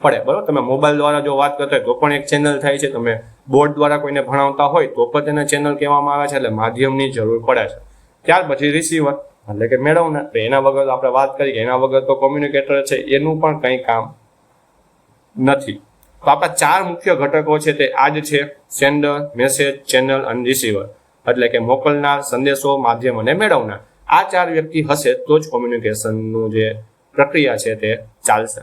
બરોબર. તમે મોબાઈલ દ્વારા જો વાત કરતા હોય તો પણ એક ચેનલ થાય છે. તમે બોર્ડ દ્વારા કોઈને ભણાવતા હોય તો પણ તેને ચેનલ કહેવામાં આવે છે. એટલે માધ્યમની જરૂર પડે છે. ત્યાર પછી રિસીવર એટલે કે મેળવનાર. એના વગર આપણે વાત કરી કે એના વગર તો કોમ્યુનિકેટર છે એનું પણ કંઈ કામ નથી. તો આપણા 4 મુખ્ય ઘટકો છે તે આ જ છે: સેન્ડર, મેસેજ, ચેનલ અને રિસીવર. એટલે કે મોકલનાર, સંદેશો, માધ્યમ અને મેળવનાર. આ 4 વ્યક્તિ હશે તો જ કોમ્યુનિકેશનનું જે પ્રક્રિયા છે તે ચાલશે.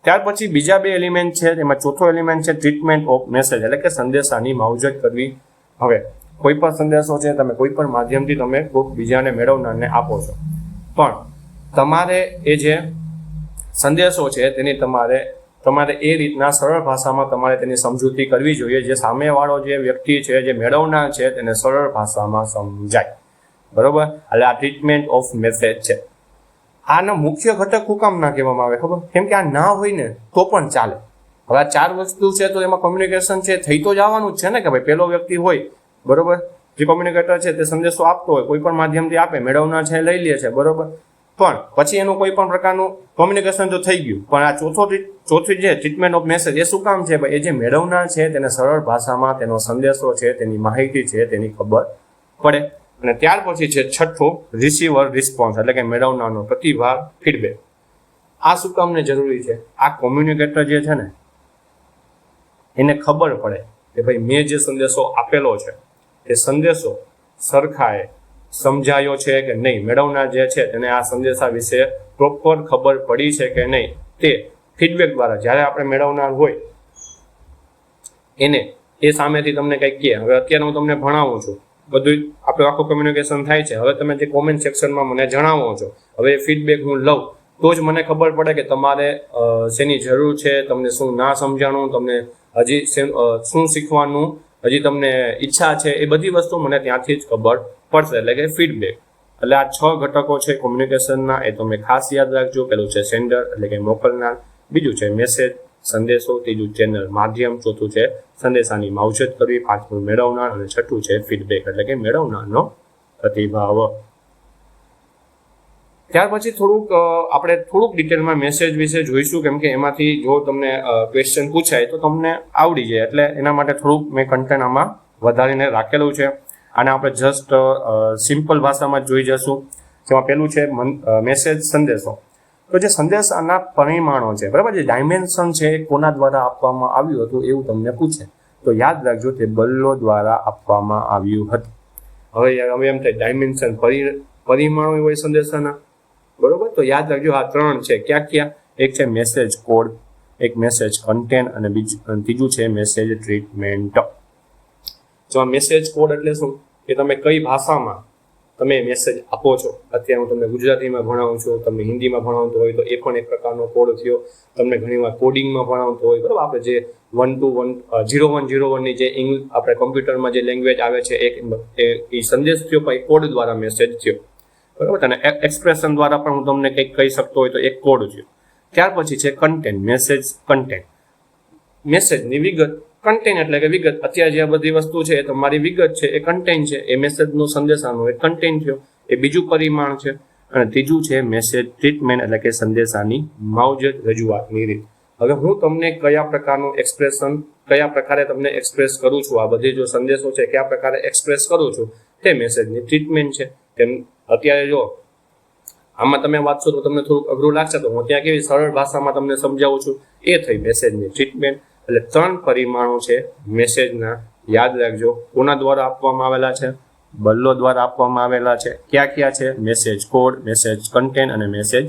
ત્યાર પછી બીજા 2 એલિમેન્ટ છે. એમાં ચોથો એલિમેન્ટ છે ટ્રીટમેન્ટ ઓફ મેસેજ, એટલે કે સંદેશાની માવજત કરવી. હવે કોઈ પણ સંદેશો છે તમે કોઈ પણ માધ્યમથી તમે કોઈ બીજાને મેળવનારને આપો છો, પણ તમારે એ જે સંદેશો છે તેની તમારે એ રીતના સરળ ભાષામાં તમારે તેની સમજૂતી કરવી જોઈએ, જે સામેવાળો જે વ્યક્તિ છે, જે મેળવનાર છે, તેને સરળ ભાષામાં સમજાય. બરોબર. એટલે આ ટ્રીટમેન્ટ ઓફ મેસેજ છે. આનો મુખ્ય ઘટક શું કામ ના કહેવામાં આવે ખબર? કેમ કે આ ના હોય ને તો પણ ચાલે. હવે આ 4 વસ્તુ છે તો એમાં કોમ્યુનિકેશન છે થઈ તો જવાનું જ છે ને, કે ભાઈ પેલો વ્યક્તિ હોય, બરોબર, જે કોમ્યુનિકેટર છે તે સંદેશો આપતો હોય, કોઈ પણ માધ્યમથી આપે, મેળવનાર છે લઈ લે છે, બરોબર. પણ પછી એનું કોઈ પણ પ્રકારનું કોમ્યુનિકેશન તો થઈ ગયું, પણ આ ચોથી જે ટ્રીટમેન્ટ ઓફ મેસેજ એ શું કામ છે? ભાઈ એ જે મેળવનાર છે તેને સરળ ભાષામાં તેનો સંદેશો છે, તેની માહિતી છે, તેની ખબર પડે. અને ત્યાર પછી છે છઠ્ઠું રિસીવર રિસ્પોન્સ, એટલે કે મેળવનારનો પ્રતિભાવ, ફીડબેક. આ શું કામને જરૂરી છે? આ કોમ્યુનિકેટર જે છે ને એને ખબર પડે કે ભાઈ મેં જે સંદેશો આપેલો છે એ સંદેશો સરખાએ સમજાયો છે કે નહીં, મેળવનાર જે છે તેને આ સંદેશા વિશે પ્રોપર ખબર પડી છે કે નહીં, તે ફીડબેક દ્વારા જ્યારે આપણે મેળવનાર હોય એને એ સામેથી તમને કંઈક કહે. હવે અત્યારે હું તમને ભણાવું છું, બધું આપણું આખું કોમ્યુનિકેશન થાય છે. હવે તમે જે કોમેન્ટ સેક્શનમાં મને જણાવો છો, હવે એ ફીડબેક હું લઉં તો જ મને ખબર પડે કે તમારે શેની જરૂર છે, તમને શું ના સમજાણું, તમને હજી શું શીખવાનું હજી તમને ઈચ્છા છે, એ બધી વસ્તુ મને ત્યાંથી જ ખબર પડશે. એટલે કે ફીડબેક. એટલે આ 6 ઘટકો છે કોમ્યુનિકેશનના, એ તમે ખાસ યાદ રાખજો. પેલું છે સેન્ડર એટલે કે મોકલનાર, બીજું છે મેસેજ, સંદેશો, ત્રીજું ચેનલ, માધ્યમ, ચોથું છે સંદેશાની માવજત કરવી, પાંચમું મેળવનાર અને છઠ્ઠું છે ફીડબેક એટલે કે મેળવનારનો પ્રતિભાવ. ત્યાર પછી આપણે થોડુંક ડિટેલમાં મેસેજ વિશે જોઈશું, કેમ કે એમાંથી જો તમને ક્વેશ્ચન પૂછાય તો તમને આવડી જાય. એટલે એના માટે થોડુંક મેં કન્ટેન્ટ આમાં વધારીને રાખેલું છે. આને આપણે જસ્ટ સિમ્પલ ભાષામાં જોઈ જશું. જેમાં પેલું છે મેસેજ, સંદેશો. તો જે સંદેશાના પરિમાણો છે, બરાબર, જે ડાયમેન્શન છે એ કોના દ્વારા આપવામાં આવ્યું હતું એવું તમને પૂછે તો યાદ રાખજો તે બલ્લો દ્વારા આપવામાં આવ્યું હતું. હવે એમ થાય ડાયમેન્શન પરિમાણો હોય સંદેશાના, બરોબર, તો યાદ રાખજો આ 3 છે. ક્યાં? એક છે મેસેજ કોડ, એક મેસેજ કન્ટેન્ટ અને ત્રીજું છે મેસેજ ટ્રીટમેન્ટ. જો આ મેસેજ કોડ એટલે શું? કે તમે કઈ ભાષામાં તમે મેસેજ આપો છો. અત્યારે હું તમને ગુજરાતીમાં ભણાવું છું, તમને હિન્દીમાં ભણાવતો હોય તો એ પણ એક પ્રકારનો કોડ થયો. તમને ઘણીવાર કોડિંગમાં ભણાવતો હોય, બરાબર, આપણે જે 0101 ની જે આપણે કોમ્પ્યુટરમાં જે લેંગ્વેજ આવે છે એ સંદેશ થયો, પણ એ કોડ દ્વારા મેસેજ થયો, બરાબર. અને એક્સપ્રેશન દ્વારા પણ હું તમને કંઈક કહી શકતો હોય તો એક કોડ થયો. ત્યાર પછી છે કન્ટેન્ટ, મેસેજ કન્ટેન્ટ, મેસેજની વિગત. કન્ટેન્ટ એટલે કે વિગત. અત્યારે જે આ બધી વસ્તુ છે એ તમારી વિગત છે, એ કન્ટેન્ટ છે. એ મેસેજનો સંદેશાનો એક કન્ટેન્ટ થયો, એ બીજું પરિમાણ છે. અને ત્રીજું છે મેસેજ ટ્રીટમેન્ટ એટલે કે સંદેશાની માવજત, રજૂઆતની રીત. હવે હું તમને કયા પ્રકારનું કયા પ્રકારે તમને એક્સપ્રેસ કરું છું, આ બધી જો સંદેશો છે કયા પ્રકારે એક્સપ્રેસ કરું છું તે મેસેજની ટ્રીટમેન્ટ છે. તેમ અત્યારે જો આમાં તમે વાંચશો તો તમને થોડુંક અઘરું લાગશે, તો હું ત્યાં કેવી સરળ ભાષામાં તમને સમજાવું છું, એ થઈ મેસેજની ટ્રીટમેન્ટ. એટલે 3 પરિમાણો છે મેસેજના, યાદ રાખજો. કોના દ્વારા આપવામાં આવેલા છે? બલ્લો દ્વારા આપવામાં આવેલા છે. ક્યાં છે? મેસેજ કોડ, મેસેજ કન્ટેન્ટ અને મેસેજ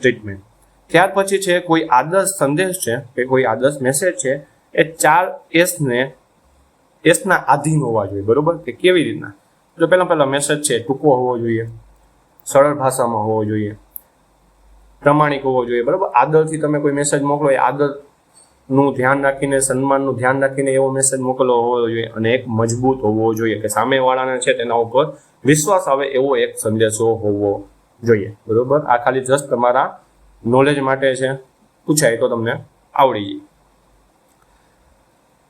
ટ્રીટમેન્ટ. ત્યાર પછી છે કોઈ આદર્શ સંદેશ છે કે કોઈ આદર્શ મેસેજ છે, એ 4 એસના આધીન હોવા જોઈએ. બરોબર? કે કેવી રીતના? જો પહેલા મેસેજ છે ટૂંકો હોવો જોઈએ, સરળ ભાષામાં હોવો જોઈએ, પ્રમાણિક હોવો જોઈએ. બરાબર? આદરથી તમે કોઈ મેસેજ મોકલો એ આદરનું ધ્યાન રાખીને, સન્માનનું ધ્યાન રાખીને એવો મેસેજ મોકલવો હોવો જોઈએ, અને એક મજબૂત હોવો જોઈએ કે સામેવાળાને છે તેના ઉપર વિશ્વાસ આવે એવો એક સંદેશો હોવો જોઈએ. બરોબર? આ ખાલી જસ્ટ તમારા નોલેજ માટે છે, પૂછાય તો તમને આવડી જાય.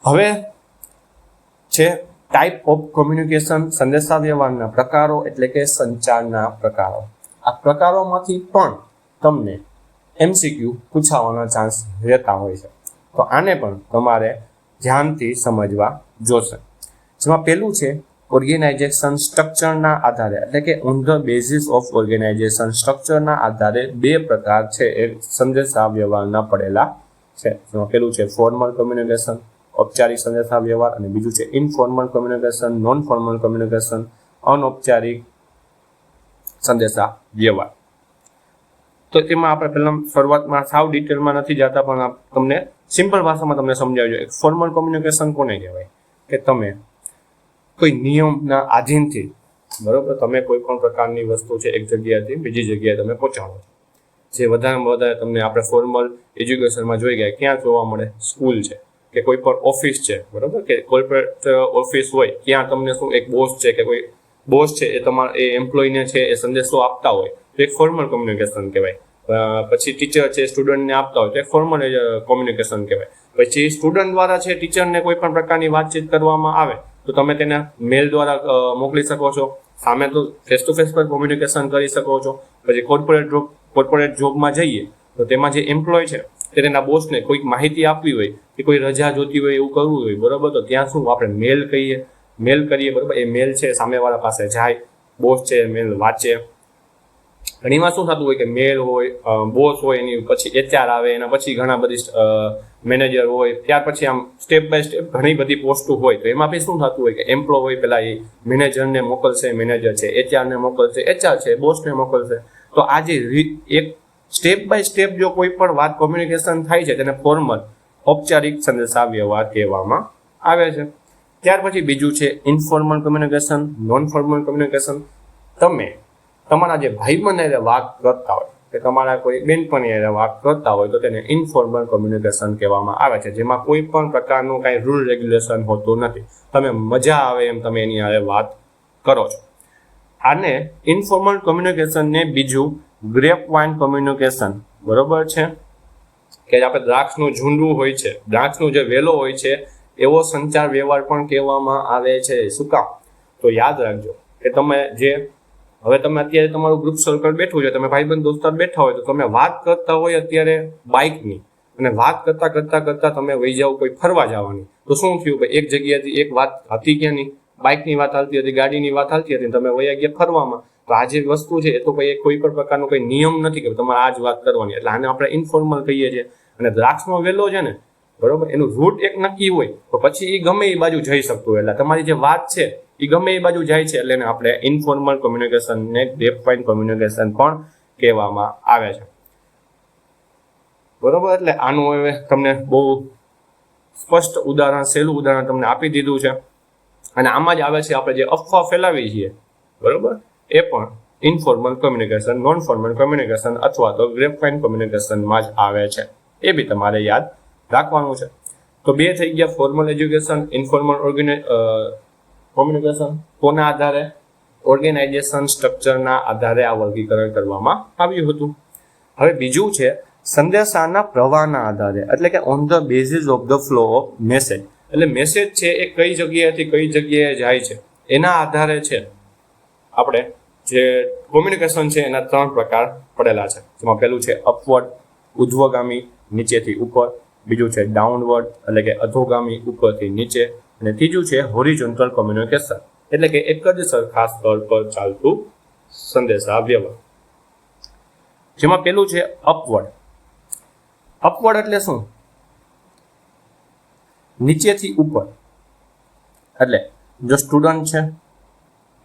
હવે છે ટાઈપ ઓફ કોમ્યુનિકેશન, સંદેશાવ્યવહારના પ્રકારો એટલે કે સંચારના પ્રકારો. આ પ્રકારોમાંથી પણ તમને MCQ પૂછાવાના ચાન્સ રહેતા હોય છે, તો આને પણ તમારે ધ્યાનથી સમજવા જોશે. જેમાં પહેલું છે ઓર્ગેનાઇઝેશન સ્ટ્રક્ચરના આધારે, એટલે કે on the basis of organisation સ્ટ્રક્ચરના આધારે 2 પ્રકાર છે એ સંદેશાવ્યવહારના પડેલા છે. જેમાં પહેલું છે ફોર્મલ કોમ્યુનિકેશન, ઔપચારિક સંદેશાવ્યવહાર, અને બીજું છે informal communication, non formal communication, અનૌપચારિક સંદેશાવ્યવહાર. તો એમાં આપણે પહેલા શરૂઆતમાં સાવ ડિટેલમાં નથી જતા, પણ તમને સિમ્પલ ભાષામાં તમને સમજાવજો. એક ફોર્મલ કોમ્યુનિકેશન કોને કહેવાય? કે તમે કોઈ નિયમના આધીનથી, બરોબર, તમે કોઈ પણ પ્રકારની વસ્તુ છે એક જગ્યાએથી બીજી જગ્યાએ તમે પહોંચાડો છો. જે વધારેમાં વધારે તમને આપણે ફોર્મલ એજ્યુકેશનમાં જોઈ ગયા ક્યાં જોવા મળે? સ્કૂલ છે કે કોઈ પણ ઓફિસ છે, બરોબર, કે કોર્પોરેટ ઓફિસ હોય, ત્યાં તમને શું એક બોસ છે કે કોઈ બોસ છે એ તમારા એ એમ્પ્લોયને છે એ સંદેશો આપતા હોય તો એક ફોર્મલ કોમ્યુનિકેશન કહેવાય. પછી ટીચર છે સ્ટુડન્ટને આપતા હોય તો એક ફોર્મલ કોમ્યુનિકેશન કહેવાય. પછી સ્ટુડન્ટ દ્વારા છે ટીચરને કોઈ પણ પ્રકારની વાતચીત કરવામાં આવે તો તમે તેને મેલ દ્વારા મોકલી શકો છો. સામે તો ફેસ ટુ ફેસ પર કોમ્યુનિકેશન કરી શકો છો. પછી કોર્પોરેટ જોબમાં જઈએ તો તેમાં જે એમ્પ્લોય છે તે તેના બોસને કોઈક માહિતી આપવી હોય કે કોઈ રજા જોતી હોય એવું કરવું હોય, બરોબર, તો ત્યાં શું આપણે મેલ કરીએ, બરોબર. એ મેલ છે સામેવાળા પાસે જાય, બોસ છે મેલ વાંચે. ઘણીવાર શું થતું હોય કે મેલ હોય, બોસ હોય, એની પછી HR આવે, એના પછી ઘણા બધી મેનેજર હોય, ત્યાર પછી આમ સ્ટેપ બાય સ્ટેપ ઘણી બધી પોસ્ટો હોય, તો એમાં બી શું થતું હોય કે એમ્પ્લોય હોય પેલા એ મેનેજરને મોકલશે, મેનેજર છે HR ને મોકલશે, HR છે બોસને મોકલશે. તો આ જે એક સ્ટેપ બાય સ્ટેપ જો કોઈ પણ વાત કોમ્યુનિકેશન થાય છે તેને ફોર્મલ ઔપચારિક સંદેશાવ્યવહાર કહેવામાં આવે છે. ત્યાર પછી બીજું છે informal communication, non formal communication. તમે તમારા જે ભાઈબંધ વાત કરતા હોય કે તમારા કોઈ બેનપણી વાત કરતા હોય તો તેને ઇનફોર્મલ કોમ્યુનિકેશન કહેવામાં આવે છે, જેમાં કોઈ પણ પ્રકારનું કાંઈ રૂલ રેગ્યુલેશન હોતું નથી. તમે મજા આવે એમ તમે એની હારે વાત કરો છો. આને ઇનફોર્મલ કોમ્યુનિકેશનને બીજું ગ્રેપ વાઇન કોમ્યુનિકેશન, બરોબર છે, કે આપણે દ્રાક્ષનું ઝૂંડવું હોય છે, દ્રાક્ષનું જે વેલો હોય છે એવો સંચાર વ્યવહાર પણ કહેવામાં આવે છે. શું કામ? તો યાદ રાખજો કે તમે અત્યારે તમારું ગ્રુપ સર્કલ બેઠું છે, તમે ભાઈબંધ દોસ્તાર બેઠા હોય તો તમે વાત કરતા હોય અત્યારે બાઇકની, અને વાત કરતા તમે વહી જાઓ કોઈ ફરવા જવાની, તો શું થયું કે એક જગ્યાએથી એક વાત હતી ક્યાંની, બાઇકની વાત હાલતી હતી, ગાડીની વાત હાલતી હતી, તમે વહી ગયા ફરવામાં. તો આ જે વસ્તુ છે એ તો કોઈ પણ પ્રકારનો કોઈ નિયમ નથી કે તમારે આ જ વાત કરવાની, એટલે આને આપણે ઇનફોર્મલ કહીએ છીએ. અને દ્રાક્ષનો વેલો છે ને, બરોબર, એનું રૂટ એક નક્કી હોય તો પછી એ ગમે એ બાજુ જઈ શકતું હોય, એટલે તમારી જે વાત છે એ ગમે એ બાજુ જાય છે, એટલે એને આપણે ઇનફોર્મલ કોમ્યુનિકેશન ને ગ્રેપવાઇન કોમ્યુનિકેશન પણ કહેવામાં આવે છે. બરોબર, એટલે આનું હવે તમને બહુ સ્પષ્ટ ઉદાહરણ, સહેલું ઉદાહરણ તમને આપી દીધું છે. અને આમાં જ આવે છે આપણે જે અફવા ફેલાવીએ છીએ, બરોબર, એ પણ informal communication, non formal communication અથવા તો ગ્રેપવાઇન કોમ્યુનિકેશનમાં જ આવે છે. એ બી તમારે યાદ રાખવાનું છે. તો 2 થઈ ગયા, ફોર્મલ એજ્યુકેશન, ઇનફોર્મલ કોમ્યુનિકેશન. કોના આધારે? ઓર્ગેનાઇઝેશન સ્ટ્રક્ચરના આધારે આ વર્ગીકરણ કરવામાં આવ્યું હતું. હવે બીજું છે સંદેશાના પ્રવાહના આધારે, એટલે કે on the basis of the flow of message. એટલે મેસેજ છે એ કઈ જગ્યાએથી કઈ જગ્યાએ જાય છે એના આધારે છે આપણે જે કોમ્યુનિકેશન છે એના 3 પ્રકાર પડેલા છે. જેમાં પહેલું છે અપવર્ડ, ઉધ્વગામી, નીચેથી ઉપર. બીજું છે ડાઉનવર્ડ, એટલે કે અધોગામી, ઉપરથી નીચે. અને ત્રીજું છે હોરિઝોન્ટલ કોમ્યુનિકેશન, એટલે કે એક જ સરખા સ્તર પર ચાલતું સંદેશા વ્યવહાર. જેમાં પેલું છે અપવર્ડ. અપવર્ડ એટલે શું? નીચેથી ઉપર એટલે જો સ્ટુડન્ટ છે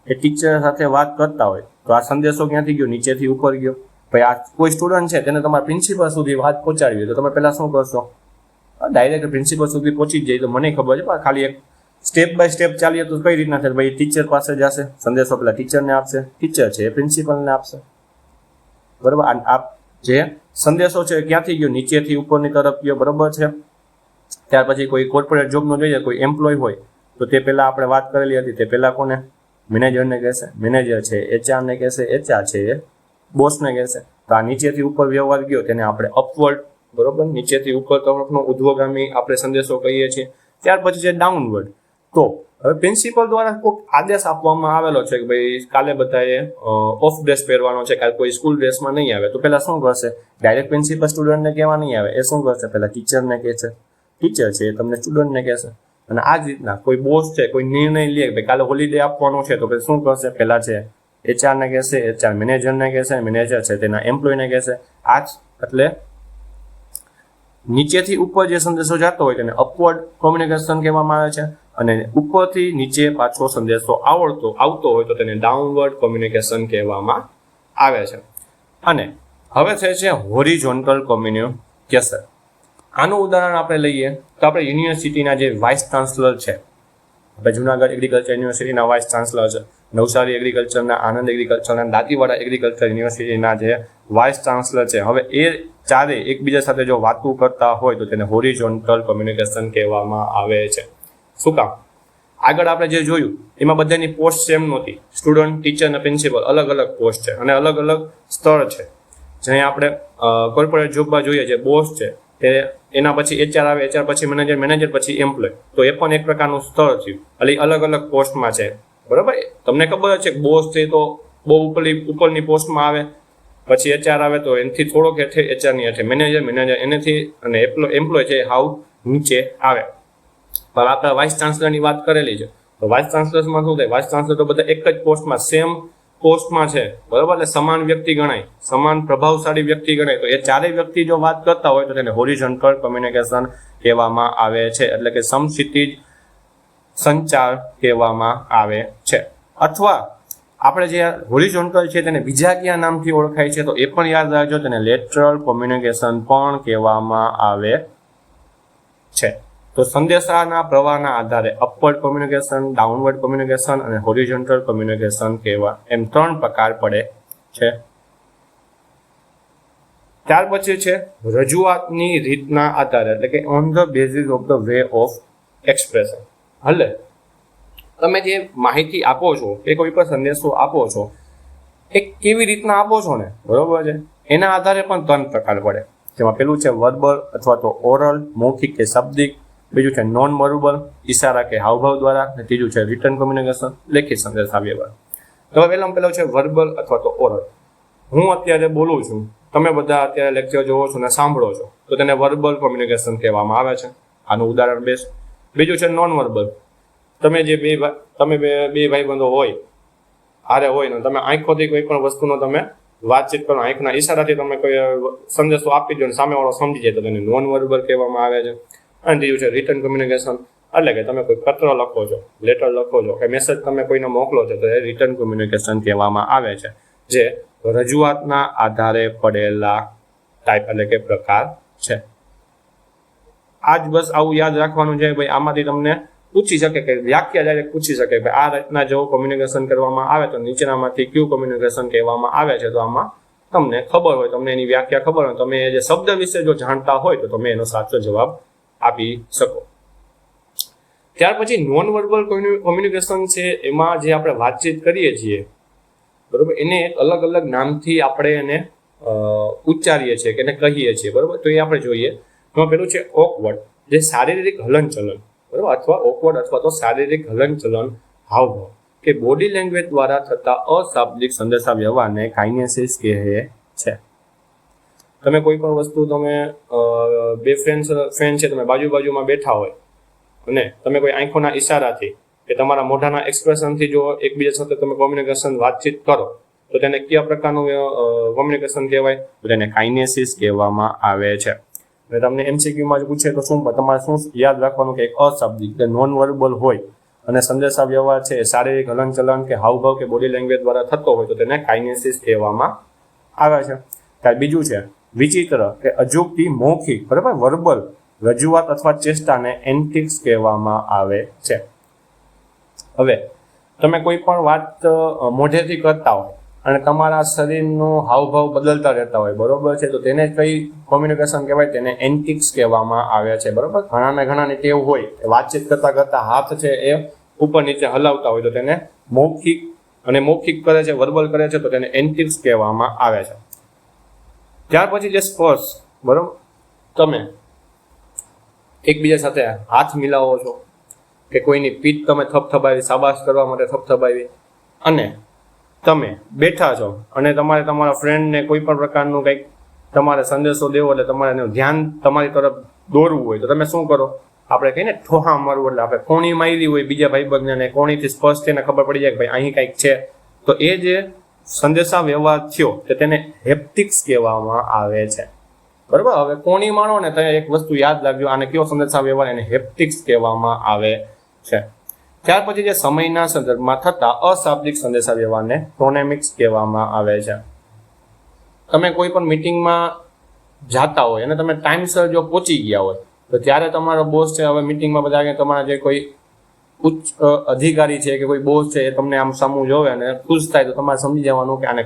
એ ટીચર સાથે વાત કરતા હોય તો આ સંદેશો ક્યાંથી ગયો? નીચેથી ઉપર ગયો. ભાઈ આ કોઈ સ્ટુડન્ટ છે તેને તમારા પ્રિન્સિપલ સુધી વાત પહોંચાડવી હોય તો તમે પહેલા શું કરશો? ડાયરેક્ટ પ્રિન્સિપલ સુધી પહોંચી જ જાય તો મને ખબર છે, પણ ખાલી એક સ્ટેપ બાય સ્ટેપ ચાલીએ તો કઈ રીતના થાય? ભાઈ ટીચર પાસે જશે, સંદેશો પેલા ટીચરને આપશે, ટીચર છે એ પ્રિન્સિપલને આપશે, બરાબર. આ જે સંદેશો છે ક્યાંથી ગયો? નીચેથી ઉપરની તરફ ગયો, બરાબર છે. ત્યાર પછી કોઈ કોર્પોરેટ જોબનો જોઈએ, કોઈ એમ્પ્લોય હોય તો તે પહેલા આપણે વાત કરેલી હતી, તે પહેલા કોને? મેનેજરને કહેશે, મેનેજર છે એચઆરને કહેશે, એચઆર છે એ બોસને કહેશે. તો આ નીચેથી ઉપર વ્યવહાર ગયો તેને આપણે અપવર્ડ, બરોબર, નીચેથી ઉપર તરફનો ઉધ્વગામી આપણે સંદેશો કહીએ છીએ. ત્યાર પછી છે ડાઉનવર્ડ. તો હવે પ્રિન્સિપલ દ્વારા કોઈ આદેશ આપવામાં આવેલો છે કે ભાઈ કાલે બધાએ ઓફ ડ્રેસ પહેરવાનો છે, કાલે કોઈ સ્કૂલ ડ્રેસમાં નહીં આવે, તો પહેલા શું કરશે? ડાયરેક્ટ પ્રિન્સિપલ સ્ટુડન્ટને કહેવા નહીં આવે, એ શું કરશે? પહેલા ટીચરને કહેશે, ટીચર છે એ તમને સ્ટુડન્ટને કહેશે. અને આ જ રીતના કોઈ બોસ છે કોઈ નિર્ણય લે કે કાલે હોલિડે આપવાનો છે તો પછી શું કરશે? પહેલા છે એચઆરને કહેશે, એચઆર મેનેજરને કહેશે, મેનેજર છે તેના એમ્પ્લોયને કહેશે. આ જ એટલે નીચેથી ઉપર જે સંદેશો જતો હોય તેને અપવર્ડ કોમ્યુનિકેશન કહેવામાં આવે છે, અને ઉપરથી નીચે પાછો સંદેશો આવતો હોય તો તેને ડાઉનવર્ડ કોમ્યુનિકેશન કહેવામાં આવે છે. અને હવે છે હોરિઝોન્ટલ કોમ્યુનિકેશન. આનું ઉદાહરણ આપણે લઈએ તો આપણે યુનિવર્સિટીના જે વાઇસ ચાન્સલર છે, આપણે જુનાગઢ એગ્રીકલ્ચર યુનિવર્સિટીના વાઇસ ચાન્સલર છે, નવસારી એગ્રીકલ્ચરના, આનંદ એગ્રીકલ્ચરના, દાંતીવાડા એગ્રીકલ્ચર યુનિવર્સિટીના જે વાઇસ ચાન્સલર છે, હવે એ ચારે એકબીજા સાથે જો વાતો કરતા હોય તો તેને હોરિઝોન્ટલ કોમ્યુનિકેશન કહેવામાં આવે છે. શું કામ? આગળ આપણે જે જોયું એમાં બધાની પોસ્ટ સેમ નહોતી. સ્ટુડન્ટ, ટીચર અને પ્રિન્સિપલ અલગ અલગ પોસ્ટ છે અને અલગ અલગ સ્તર છે. જ્યાં આપણે કોર્પોરેટ જોબમાં જોઈએ જે બોસ છે તે એના પછી એચઆર આવે, એચઆર પછી મેનેજર, મેનેજર પછી એમ્પ્લોય, તો એ પણ એક પ્રકારનું સ્તર થયું. એટલે અલગ અલગ પોસ્ટમાં છે, બરાબર. તમને ખબર છે કે બોસ છે તો બહુ ઉપરની પોસ્ટમાં આવે, પછી એચઆર આવે તો એનાથી થોડોક હેઠે એચઆરની હેઠે મેનેજર, મેનેજર એનાથી, અને એમ્પ્લોય છે હાવ નીચે આવે. પણ આપણે વાઇસ ચાન્સલરની વાત કરેલી છે તો વાઇસ ચાન્સલર્સમાં શું થાય? વાઇસ ચાન્સલર તો બધા એક જ પોસ્ટમાં, સેમ પોસ્ટમાં છે, બરાબર. એટલે સમાન વ્યક્તિ ગણાય, સમાન પ્રભાવશાળી વ્યક્તિ ગણાય. તો એ ચારેય વ્યક્તિ જો વાત કરતા હોય તો તેને હોરિઝોન્ટલ કોમ્યુનિકેશન કહેવામાં આવે છે, એટલે કે સમક્ષિતિજ સંચાર કહેવામાં આવે છે. અથવા આપણે જે હોરિઝોન્ટલ છે તેને બીજા કયા નામથી ઓળખાય છે તો એ પણ યાદ રાખજો, તેને લેટરલ કોમ્યુનિકેશન પણ કહેવામાં આવે છે. તો સંદેશાના પ્રવાહના આધારે અપવર્ડ કોમ્યુનિકેશન, ડાઉનવર્ડ કોમ્યુનિકેશન અને હોરિઝોન્ટલ કોમ્યુનિકેશન કહેવા એમ 3 પ્રકાર પડે છે. ત્યાર પછી છે રજૂઆતની રીતના આધારે, એટલે કે on the basis of the way of expression. હલે તમે જે માહિતી આપો છો કે કોઈ પણ સંદેશો આપો છો એ કેવી રીતના આપો છો ને, બરોબર છે, એના આધારે પણ 3 પ્રકાર પડે. જેમાં પેલું છે વર્બલ અથવા તો ઓરલ, મૌખિક કે શાબ્દિક. બીજું છે નોન વર્બલ, ઈશારા કે હાવભાવ દ્વારા. અને ત્રીજું છે રિટન કોમ્યુનિકેશન, લેખિત સંદેશા વ્યવહાર. તો પહેલો છે વર્બલ અથવા તો ઓરલ. હું અત્યારે બોલું છું, તમે બધા અત્યારે લેક્ચર જોવો છો ને સાંભળો છો, તો તેને વર્બલ કોમ્યુનિકેશન કહેવામાં આવે છે. આનું ઉદાહરણ બેસ્ટ. બીજું છે નોન વર્બલ. તમે જે બે ભાઈબંધો હોય, હારે હોય ને તમે આંખોથી કોઈ પણ વસ્તુનો તમે વાતચીત કરો, આંખના ઈશારાથી તમે કોઈ સંદેશો આપી દો ને સામેવાળો સમજી જાય તો તેને નોન વર્બલ કહેવામાં આવે છે. અને ત્રીજું છે રિટન કોમ્યુનિકેશન, એટલે કે તમે કોઈ પત્ર લખો છો, લેટર લખો છો કે મેસેજ તમે કોઈને મોકલો છો તો એ રિટન કોમ્યુનિકેશન કહેવામાં આવે છે, જે રજૂઆતના આધારે પડેલા ટાઈપ એટલે કે પ્રકાર છે. આજ બસ આવું યાદ રાખવાનું છે. ભાઈ આમાંથી તમને પૂછી શકે કે વ્યાખ્યા ડાયરેક્ટ પૂછી શકે કે આ રીતના જો કોમ્યુનિકેશન કરવામાં આવે તો નીચેનામાંથી કયું કોમ્યુનિકેશન કહેવામાં આવે છે. તો આમાં તમને ખબર હોય, તમને એની વ્યાખ્યા ખબર હોય, તમે જે શબ્દ વિશે જો જાણતા હોય તો તમે એનો સાચો જવાબ આપી શકો. ત્યાર પછી નોન વર્બલ કોમ્યુનિકેશન છે, એમાં જે આપણે વાતચીત કરીએ છીએ, બરોબર, એને એક અલગ અલગ નામથી આપણે એને ઉચ્ચારીએ છીએ કે એને કહીએ છીએ, બરોબર. તો એ આપણે જોઈએ. એમાં પેલું છે ઓકવર્ડ, જે શારીરિક હલનચલન, બરોબર, અથવા ઓકવર્ડ અથવા તો શારીરિક હલનચલન, હાવભાવ કે બોડી લેંગ્વેજ દ્વારા થતા અશાબ્દિક સંદેશા વ્યવહારને કાઇનેસિસ કહે છે. તમે કોઈ પણ વસ્તુ, તમે બે ફ્રેન્ડ છે, તમે બાજુમાં બેઠા હોય અને તમે કોઈ આંખોના ઈશારાથી કે તમારા મોઢાના એક્સપ્રેશનથી જો એકબીજા સાથે તમે કોમ્યુનિકેશન વાતચીત કરો તો તેને કયા પ્રકારનું કોમ્યુનિકેશન કહેવાય? તો તેને કાઇનેસિસ કહેવામાં આવે છે. અને તમને એમસીક્યુમાં પૂછે તો તમારે શું યાદ રાખવાનું કે એક અશાબ્દિક કે નોન વર્બલ હોય અને સંદેશા વ્યવહાર છે શારીરિક હલનચલન કે હાવભાવ કે બોડી લેંગ્વેજ દ્વારા થતો હોય તો તેને કાઇનેસિસ કહેવામાં આવે છે. ત્યાર બીજું છે વિચિત્ર કે અજુગતી મૌખિક બરાબર વર્બલ રજૂઆત અથવા ચેષ્ટાને એન્ટિક્સ કહેવામાં આવે છે. હવે તમે કોઈ પણ વાત મોઢેથી કરતા હોય અને તમારા શરીરનો હાવભાવ બદલતા રહેતા હોય બરોબર છે તો તેને કઈ કોમ્યુનિકેશન કહેવાય, તેને એન્ટિક્સ કહેવામાં આવે છે. બરોબર, ઘણાની ટેવ હોય વાતચીત કરતા કરતા હાથ છે એ ઉપર નીચે હલાવતા હોય તો તેને મૌખિક કરે છે, વર્બલ કરે છે તો તેને એન્ટિક્સ કહેવામાં આવે છે. ત્યાર પછી જે સ્પર્શ, બરોબર, તમે એકબીજા સાથે હાથ મિલાવો છો કે કોઈની પીઠ તમે થપથપાવી, શાબાશ કરવા માટે થપથપાવી, અને તમે બેઠા છો અને તમારે તમારા ફ્રેન્ડને કોઈ પણ પ્રકારનું કંઈક તમારે સંદેશો દેવો એટલે તમારે એનું ધ્યાન તમારી તરફ દોરવું હોય તો તમે શું કરો? આપણે કહીએ ને ઠોહા મારવું, એટલે આપણે કોણી મારી હોય બીજા ભાઈબંધને, કોણીથી સ્પષ્ટ થઈને ખબર પડી જાય કે ભાઈ અહીં કંઈક છે. તો એ જે સંદેશા વ્યવહાર થયો તો તેને હેપ્ટિક્સ કહેવામાં આવે છે. બરાબર, હવે કોણી મારો ને તો એક વસ્તુ યાદ રાખજો, આને કયો સંદેશા વ્યવહાર, એને હેપ્ટિક્સ કહેવામાં આવે છે. ત્યાર પછી જે સમયના સંદર્ભમાં થતા અશાબ્દિક સંદેશા વ્યવહારને ક્રોનેમિક્સ કહેવામાં આવે છે. તમે કોઈ પણ મીટિંગમાં જાતા હોય અને તમે ટાઈમસર જો પહોંચી ગયા હોય તો ત્યારે તમારો બોસ છે, હવે મીટિંગમાં બધા તમારા જે કોઈ ઉચ્ચ અધિકારી છે કે કોઈ બોસ છે એ તમને આમ સામું જોવે અને ખુશ થાય તો તમારે સમજી જવાનું કે આને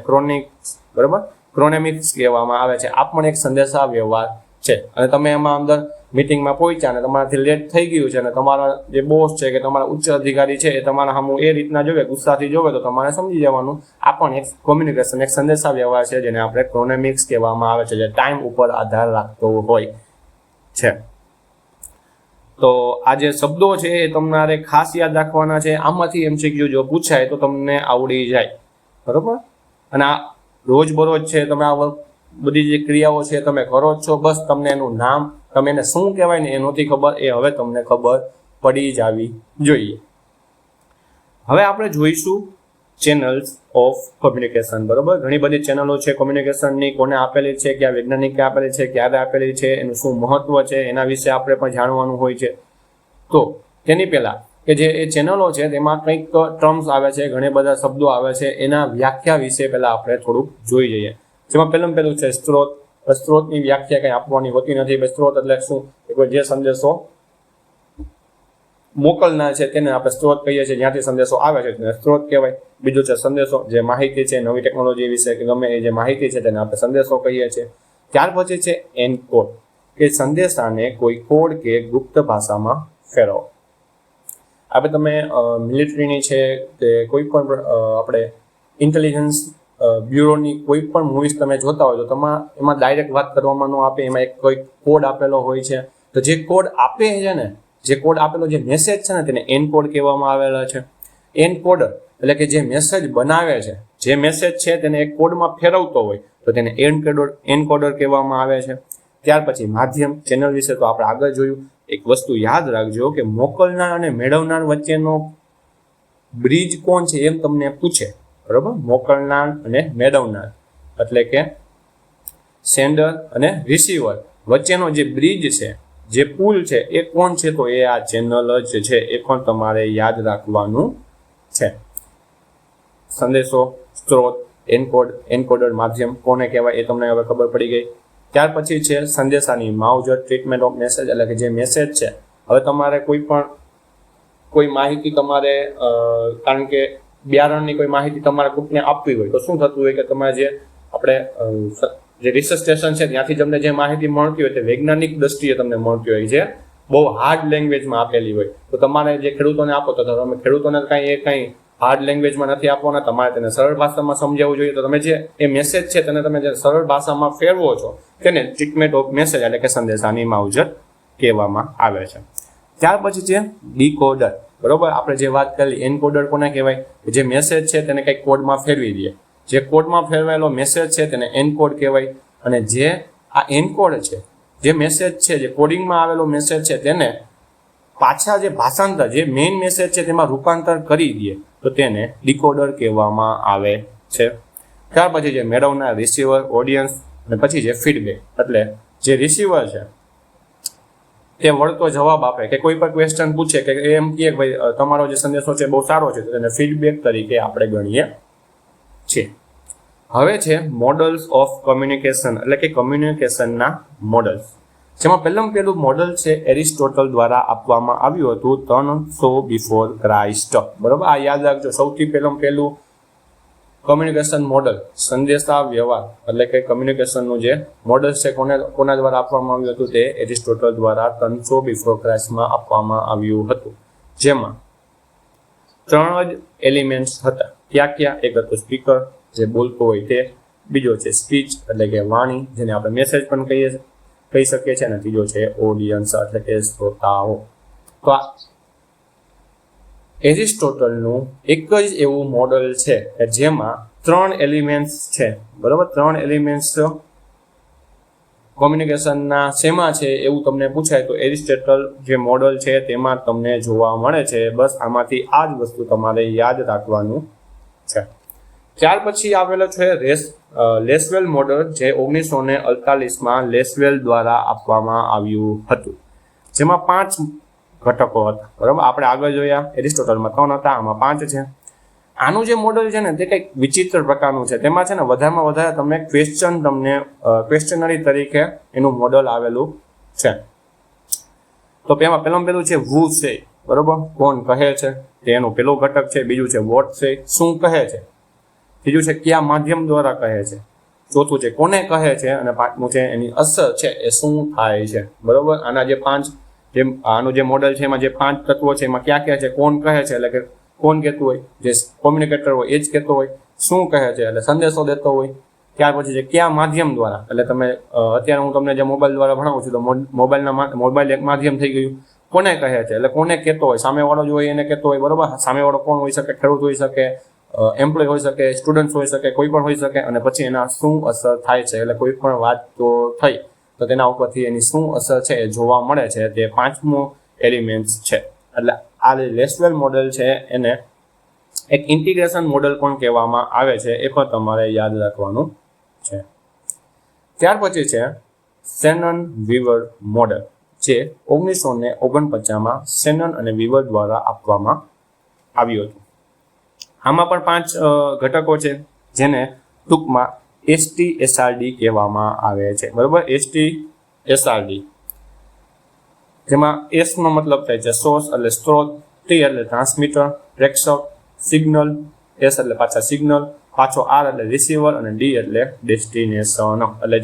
ક્રોનેમિક્સ કહેવામાં આવે છે. આ પણ એક સંદેશા વ્યવહાર છે. અને તમે એમાં અંદર મીટિંગમાં પહોંચ્યા અને તમારાથી લેટ થઈ ગયું છે અને તમારા જે બોસ છે કે તમારા ઉચ્ચ અધિકારી છે એ તમારા સામું એ રીતના જોવે, ગુસ્સાથી જોવે તો તમારે સમજી જવાનું આ પણ એક કોમ્યુનિકેશન, એક સંદેશા વ્યવહાર છે જેને આપણે ક્રોનેમિક્સ કહેવામાં આવે છે, જે ટાઈમ ઉપર આધાર રાખતો હોય છે. તો આ જે શબ્દો છે એ તમારે ખાસ યાદ રાખવાના છે. આમાંથી એમસીક્યુ જો પૂછાય તો તમને આવડી જાય. બરોબર, અને આ રોજબરોજ છે તમે આ બધી જે ક્રિયાઓ છે તમે કરો છો, બસ તમને એનું નામ, તમે એને શું કહેવાય ને એ નહોતી ખબર, એ હવે તમને ખબર પડી જવી જોઈએ. હવે આપણે જોઈશું ચેનલ્સ ઓફ કોમ્યુનિકેશન. બરોબર, ઘણી બધી ચેનલો છે કોમ્યુનિકેશનની, કોને આપેલી છે, ક્યાં વૈજ્ઞાનિકે આપેલી છે, ક્યારે આપેલી છે, એનું શું મહત્વ છે, એના વિશે આપણે પણ જાણવાનું હોય છે. તો તેની પહેલા કે જે એ ચેનલો છે તેમાં કંઈક ટર્મ્સ આવે છે, ઘણા બધા શબ્દો આવે છે, એના વ્યાખ્યા વિશે પહેલા આપણે થોડુંક જોઈ જઈએ. જેમાં પહેલું છે સ્ત્રોત. સ્ત્રોતની વ્યાખ્યા કંઈ આપવાની હોતી નથી. સ્ત્રોત એટલે શું? કે કોઈ જે સંદેશો મોકલનાર છે તેને આપણે સ્ત્રોત કહીએ છીએ, જ્યાંથી સંદેશો આવે છે તેને સ્ત્રોત કહેવાય. બીજું છે સંદેશો, જે માહિતી છે, નવી ટેકનોલોજી વિશે કે ગમે એ જે માહિતી છે તેને આપણે સંદેશો કહીએ છીએ. ત્યાર પછી છે એન્કોડ, કે સંદેશાને કોઈ કોડ કે ગુપ્ત ભાષામાં ફેરવો. આપણે તમે મિલિટરીની છે કે કોઈ પણ આપણે ઇન્ટેલિજન્સ બ્યુરોની કોઈ પણ મૂવીઝ તમે જોતા હોય તો એમાં ડાયરેક્ટ વાત કરવામાં ન આપે, એમાં એક કોઈ કોડ આપેલો હોય છે. તો જે કોડ આપે છે ને, જે કોડ આપેલો જે મેસેજ છે ને તેને એન્કોડ કહેવામાં આવેલા છે. એન્કોડર એટલે કે જે મેસેજ બનાવે છે, જે મેસેજ છે તેને એક કોડમાં ફેરવતો હોય તો તેને એન્કોડર કહેવામાં આવે છે. ત્યાર પછી માધ્યમ, ચેનલ વિશે તો આપણે આગળ જોયું. એક વસ્તુ યાદ રાખજો કે મોકલનાર અને મેળવનાર વચ્ચેનો બ્રિજ કોણ છે એમ તમને પૂછે. બરોબર, મોકલનાર અને મેળવનાર એટલે કે સેન્ડર અને રિસીવર વચ્ચેનો જે બ્રિજ છે, જે પુલ છે એ કોણ છે? તો એ આ ચેનલ જ છે. એ પણ તમારે યાદ રાખવાનું છે. સંદેશો, સ્ત્રોત, એન્કોડર, માધ્યમ કોને કહેવાય એ તમને હવે ખબર પડી ગઈ. ત્યાર પછી છે સંદેશાની માવજત, ટ્રીટમેન્ટ ઓફ મેસેજ, એટલે કે જે મેસેજ છે, હવે તમારે કોઈ માહિતી તમારે કારણ કે બિયારણની કોઈ માહિતી તમારે કોઈને આપવી હોય તો શું થતું હોય કે તમારે જે આપણે જે રિસર્ચ સ્ટેશન છે ત્યાંથી તમને જે માહિતી મળતી હોય તે વૈજ્ઞાનિક દ્રષ્ટિએ તમને મળતી હોય છે, બહુ હાર્ડ લેંગ્વેજમાં આપેલી હોય. તો તમારે જે ખેડૂતોને આપો તો તમે ખેડૂતોને કંઈ હાર્ડ લેંગ્વેજમાં નથી આપવાના, તમારે તેને સરળ ભાષામાં સમજાવવું જોઈએ. તો તમે જે એ મેસેજ છે તેને તમે જે સરળ ભાષામાં ફેરવો છો તેને ટ્રીટમેન્ટ ઓફ મેસેજ એટલે કે સંદેશાની માવજત કહેવામાં આવે છે. ત્યાર પછી છે ડીકોડર. બરોબર, આપણે જે વાત કરી એન્કોડર કોને કહેવાય? જે મેસેજ છે તેને કંઈક કોડમાં ફેરવી દે. જે કોડમાં ફેરવાયેલો મેસેજ છે તેને એન્કોડ કહેવાય. અને જે આ એન્કોડ છે, જે મેસેજ છે, જે કોડિંગમાં આવેલો મેસેજ છે તેને પાછા જે ભાષાંતર, જે મેઇન મેસેજ છે તેમાં રૂપાંતર કરી દે તો તેને ડીકોડર કહેવામાં આવે છે. ત્યાર પછી જે મેળવનાર, રિસીવર, ઓડિયન્સ અને પછી જે ફીડબેક એટલે જે રિસીવર છે તે વળતો જવાબ આપે કે કોઈ પણ ક્વેશ્ચન પૂછે કે એમ કહે કે ભાઈ તમારો જે સંદેશો છે બહુ સારો છે, તો તેને ફીડબેક તરીકે આપણે ગણીએ છીએ. હવે છે મોડલ્સ ઓફ કમ્યુનિકેશન, એટલે કે કમ્યુનિકેશનના મોડલ્સ, જેમાં પહેલું મોડલ છે એરિસ્ટોટલ દ્વારા આપવામાં આવ્યું હતું 300 બિફોર ક્રાઇસ્ટ. બરોબર, આ યાદ રાખજો. સૌથી પહેલું કમ્યુનિકેશન મોડલ, સંદેશા વ્યવહાર એટલે કે કમ્યુનિકેશનનું જે મોડલ છે કોના દ્વારા આપવામાં આવ્યું હતું, તે એરિસ્ટોટલ દ્વારા 300 બિફોર ક્રાઇસ્ટમાં આપવામાં આવ્યું હતું, જેમાં 3 જ એલિમેન્ટ્સ હતા. ક્યાં? એક હતું સ્પીકર, જે બોલતો હોય તે, બીજો છે સ્પીચ એટલે કે વાણી, જેને આપણે મેસેજ પણ કહી શકીએ છીએ, અને ત્રીજો છે ઓડિયન્સ એટલે કે શ્રોતાઓ. તો આ એરિસ્ટોટલનું એક જ એવું મોડલ છે કે જેમાં 3 એલિમેન્ટ્સ છે. બરોબર, 3 એલિમેન્ટ્સ કોમ્યુનિકેશનના શેમાં છે એવું તમને પૂછાય તો એરિસ્ટોટલ જે મોડલ છે તેમાં તમને જોવા મળે છે. બસ આમાંથી આ જ વસ્તુ તમારે યાદ રાખવાનું છે. ત્યાર પછી આવેલો છે લેસવેલ મોડલ, જે 1948માં લેસવેલ દ્વારા આપવામાં આવ્યું હતું, જેમાં 5 ઘટકો હતા. બરાબર, આપણે આગળ જોયા એરિસ્ટોટલમાં 3 હતા, આમાં 5 છે. આનું જે મોડલ છે ને તે કંઈક વિચિત્ર પ્રકારનું છે. તેમાં છે ને વધારેમાં વધારે તમને ક્વેશ્ચનરી તરીકે એનું મોડલ આવેલું છે. તો તેમાં પહેલું છે વુ છે. બરોબર, કોણ કહે છે, તે એનું પેલું ઘટક છે. બીજું છે વોટ છે, શું કહે છે. ત્રીજું છે કયા માધ્યમ દ્વારા કહે છે. ચોથું છે કોને કહે છે, અને પાંચમું છે એની અસર છે, એ શું થાય છે. બરોબર, આના જે આનું જે મોડલ છે એમાં જે 5 તત્વો છે એમાં ક્યાં છે, કોણ કહે છે એટલે કે કોણ કહેતું હોય, જે કોમ્યુનિકેટર હોય એ જ કહેતો હોય, શું કહે છે એટલે સંદેશો દેતો હોય. ત્યાર પછી છે કયા માધ્યમ દ્વારા, એટલે તમે અત્યારે હું તમને જે મોબાઈલ દ્વારા ભણાવું છું તો મોબાઈલ એક માધ્યમ થઈ ગયું. કોને કહે છે એટલે કોને કહેતો હોય, સામેવાળો જો હોય એને કહેતો હોય. બરોબર, સામેવાળો કોણ હોઈ શકે, ખેડૂત હોઈ શકે, એમ્પ્લોય હોઈ શકે, સ્ટુડન્ટ હોઈ શકે, કોઈ પણ હોઈ શકે. અને પછી એના શું અસર થાય છે, એટલે કોઈ પણ વાત તો થઈ તો તેના ઉપરથી એની શું અસર છે એ જોવા મળે છે. તે 5મું એલિમેન્ટ્સ છે. એટલે આ લેસવેલ મોડલ છે એને એક ઇન્ટિગ્રેશન મોડલ પણ કહેવામાં આવે છે, એ પણ તમારે યાદ રાખવાનું છે. ત્યાર પછી છે શેનન વીવર મોડલ, જે 1949માં શેનન અને વીવર દ્વારા આપવામાં આવ્યું હતું. આમાં પણ 5 ઘટકો છે, જેને ટૂંકમાં STSRD કહેવામાં આવે છે. બરોબર, STSRD, જેમાં S નો મતલબ થાય છે સોર્સ એટલે સ્ત્રોત, T એટલે ટ્રાન્સમીટર, પ્રેક્ષક, સિગ્નલ, S એટલે પાછા સિગ્નલ, પાછો R એટલે રિસીવર, અને D એટલે ડેસ્ટિનેશન. એટલે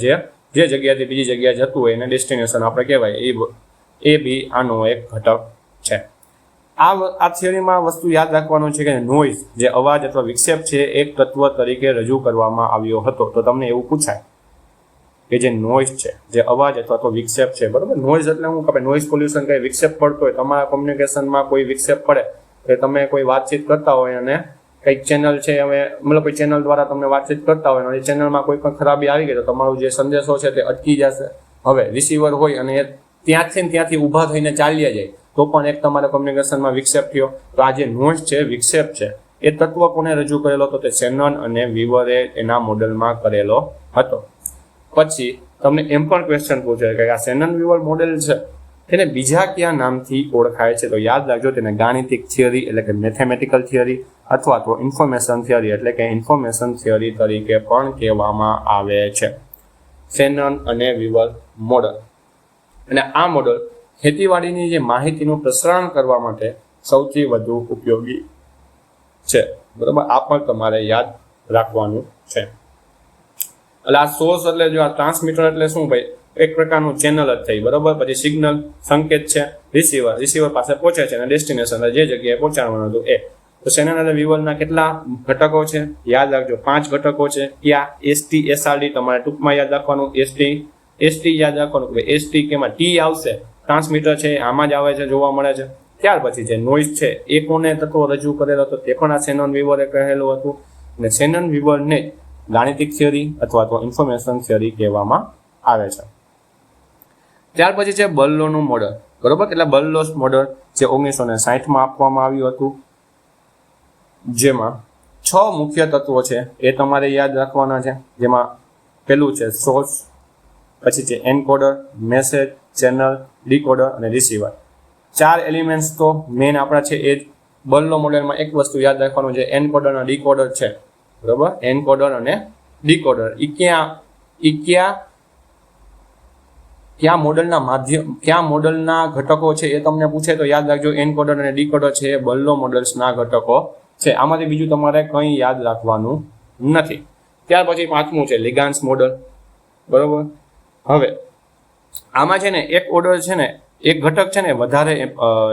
જે જગ્યાથી બીજી જગ્યાએ જતું હોય એને ડેસ્ટિનેશન આપણે કહેવાય. એ બી આનો એક ઘટક છે. આ થિયરીમાં વસ્તુ યાદ રાખવાનું છે કે નોઇઝ, જે અવાજ અથવા વિક્ષેપ છે, એક તત્વ તરીકે રજૂ કરવામાં આવ્યો હતો. તો તમને એવું પૂછાય કે જે નોઇઝ છે, જે અવાજ અથવા તો વિક્ષેપ છે. બરોબર, નોઇઝ એટલે હું કે નોઇઝ પોલ્યુશન, કઈ વિક્ષેપ પડતો હોય, તમારા કોમ્યુનિકેશનમાં કોઈ વિક્ષેપ પડે કે તમે કોઈ વાતચીત કરતા હોય અને કંઈક ચેનલ છે, હવે મતલબ કોઈ ચેનલ દ્વારા તમને વાતચીત કરતા હોય અને એ ચેનલમાં કોઈ પણ ખરાબી આવી ગઈ તો તમારો જે સંદેશો છે તે અટકી જશે. હવે રિસીવર હોય અને એ ત્યાંથી ઊભા થઈને ચાલ્યા જાય તો પણ એક તમારા કોમ્યુનિકેશનમાં વિક્ષેપ થયો. તો આ જે નોઇઝ છે, વિક્ષેપ છે, એ તત્વ કોને રજૂ કરેલો હતો, તે શેનન અને વીવરે એના મોડેલમાં કરેલો હતો. પછી તમને એમ પણ ક્વેશ્ચન પૂછે કે આ શેનન વીવર મોડેલ છે તેને બીજા કયા નામથી ઓળખાય છે, તો યાદ રાખજો તેને ગાણિતિક થિયરી એટલે કે મેથેમેટિકલ થિયરી અથવા તો ઇન્ફોર્મેશન થિયરી એટલે કે ઇન્ફોર્મેશન થિયરી તરીકે પણ કહેવામાં આવે છે. શેનન અને વીવર મોડલ. અને આ મોડલ ખેતીવાડીની જે માહિતીનું પ્રસારણ કરવા માટે સૌથી વધુ ઉપયોગી છે. બરાબર, આ પણ તમારે યાદ રાખવાનું છે. એટલે આ સોર્સ એટલે જો આ ટ્રાન્સમીટર એટલે શું ભાઈ, એક પ્રકારનું ચેનલ જ થઈ. બરાબર, પછી સિગ્નલ સંકેત છે, રિસીવર પાસે પહોંચે છે, અને ડેસ્ટિનેશન જે જગ્યાએ પહોંચાડવાનું હતું એ. તો શેનન અને વીવરના કેટલા ઘટકો છે યાદ રાખજો, 5 ઘટકો છે. ક્યાં? STSRD તમારે ટૂંકમાં યાદ રાખવાનું. ST યાદ રાખવાનું કે ST કેમાં T આવશે, ટ્રાન્સમીટર છે આમાં જ આવે છે, જોવા મળે છે. ત્યાર પછી જે નોઇઝ છે એ કોને તત્વો રજૂ કરેલો હતો, તે પણ આ શેનન વીવરે કહેલું હતું. અને શેનન વીવરને ગાણિતિક થિયરી અથવા તો ઇન્ફોર્મેશન થિયરી કહેવામાં આવે છે. ત્યાર પછી છે બર્લોનું મોડલ. બરોબર, એટલે બર્લોસ મોડલ જે 1960માં આપવામાં આવ્યું હતું, જેમાં 6 મુખ્ય તત્વો છે એ તમારે યાદ રાખવાના છે. જેમાં પેલું છે સોર્સ, પછી છે એન્કોડર, મેસેજ, ચેનલ, ડીકોડર અને રિસીવર. 4 એલિમેન્ટ્સ તો મેઇન આપણા છે. એ જ બલ્લો મોડેલમાં એક વસ્તુ યાદ રાખવાનું છે, એનકોડર અને ડીકોડર છે, બરાબર. એનકોડર અને ડીકોડર ક્યાં મોડલના ઘટકો છે એ તમને પૂછે તો યાદ રાખજો, એનકોડર અને ડીકોડર છે એ બલ્લો મોડલ્સના ઘટકો છે. આમાંથી બીજું તમારે કંઈ યાદ રાખવાનું નથી. ત્યાર પછી 5મું છે લિગાન્સ મોડલ, બરોબર. હવે આમાં છે ને એક ઓર્ડર છે ને, એક ઘટક છે ને વધારે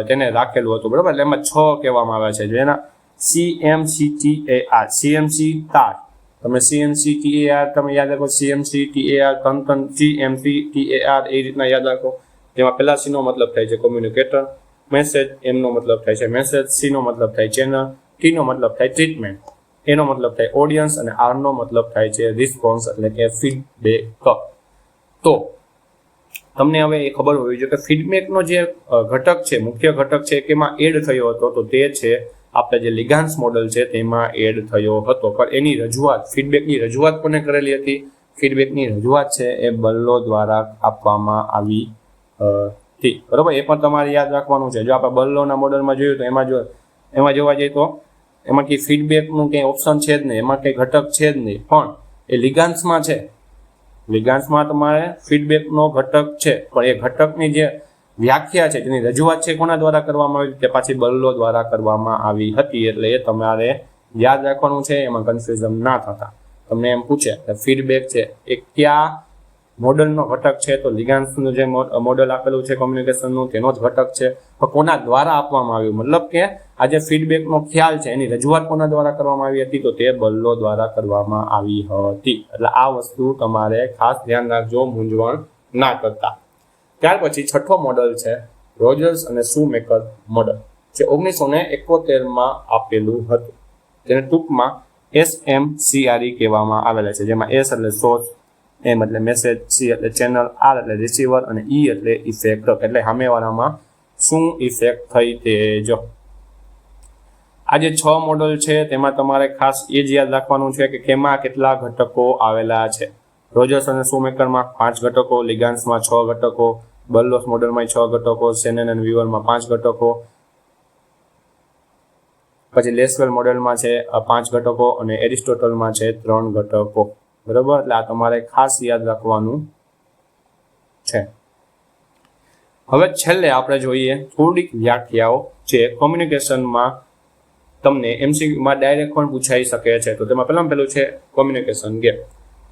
તેને રાખેલું હતું, બરાબર. એટલે એમાં 6 કહેવામાં આવે છે, જેના CMCTAR, CMC તાર, તમે CMCTAR તમે યાદ રાખો, CMCTAR તન, CMCTAR એ રીતના યાદ રાખો. જેમાં પહેલા C નો મતલબ થાય છે કોમ્યુનિકેટર, મેસેજ M નો મતલબ થાય છે મેસેજ, C નો મતલબ થાય ચેનલ, T નો મતલબ થાય ટ્રીટમેન્ટ, A નો મતલબ થાય ઓડિયન્સ અને R નો મતલબ થાય છે રિસ્પોન્સ એટલે કે ફીડબેક. તો તમને હવે એ ખબર હોવી જોઈએ કે ફીડબેકનો જે ઘટક છે, મુખ્ય ઘટક છે, કેમાં એડ થયો હતો, તો તે છે આપણે જે લિગાન્સ મોડલ છે તેમાં એડ થયો હતો. પણ એની રજૂઆત, ફીડબેકની રજૂઆત કોને કરેલી હતી? ફીડબેકની રજૂઆત છે એ બલ્લો દ્વારા આપવામાં આવી હતી, બરોબર. એ પણ તમારે યાદ રાખવાનું છે. જો આપણે બલ્લોના મોડલમાં જોયું તો એમાં જોવા જઈએ તો એમાં કંઈ ફીડબેકનું કંઈ ઓપ્શન છે જ નહીં, એમાં કંઈ ઘટક છે જ નહીં. પણ એ લિગાન્સમાં છે. લિગાન્સમાં તમારે ફીડબેકનો ઘટક છે, પણ એ ઘટકની જે વ્યાખ્યા છે તેની રજૂઆત છે કોના દ્વારા કરવામાં આવી? તે પાછી બલ્લો દ્વારા કરવામાં આવી હતી. એટલે એ તમારે યાદ રાખવાનું છે, એમાં કન્ફ્યુઝન ના થતા. તમને એમ પૂછે કે ફીડબેક છે એ કયા મોડલનો ઘટક છે, તો લિગાન્સનું જે મોડલ આપેલું છે કોમ્યુનિકેશનનું તેનો જ ઘટક છે. તો કોના દ્વારા આપવામાં આવ્યું? મતલબ કે આ જે ફીડબેકનો ખ્યાલ છે એની રજૂઆત કોના દ્વારા કરવામાં આવી હતી? તો તે બલ્લો દ્વારા કરવામાં આવી હતી. એટલે આ વસ્તુ તમારે ખાસ ધ્યાન રાખજો, મૂંઝવણ ના કરતા. ત્યાર પછી 6થો મોડલ છે રોજર્સ અને શૂમેકર મોડલ, જે 1971માં આપેલું હતું. જેને ટૂંકમાં SMCRE કહેવામાં આવેલા છે, જેમાં S એટલે સોર્સ, M એટલે મેસેજ, C એટલે ચેનલ, R એટલે રિસીવર અને E એટલે ઇફેક્ટ. એટલે સામેવાળામાં શું ઇફેક્ટ થઈ તે જો. આ જે 6 મોડલ છે તેમાં તમારે ખાસ એ જ યાદ રાખવાનું છે કે કેમાં કેટલા ઘટકો આવેલા છે. રોજર્સ અને શૂમેકરમાં 5 ઘટકો, લિગાન્સમાં 6 ઘટકો, બલ્લોસ મોડલમાં 6 ઘટકો, શેનન અને વીવરમાં 5 ઘટકો, પછી લેસવેલ મોડેલમાં છે 5 ઘટકો અને એરિસ્ટોટલમાં છે 3 ઘટકો, બરાબર. એટલે આ તમારે ખાસ યાદ રાખવાનું છે. હવે છેલ્લે આપણે જોઈએ થોડીક વ્યાખ્યાઓ જે કોમ્યુનિકેશનમાં તમને MCQમાં ડાયરેક્ટ પણ પૂછાઈ શકે છે. તો તેમાં પહેલું છે કોમ્યુનિકેશન ગેપ.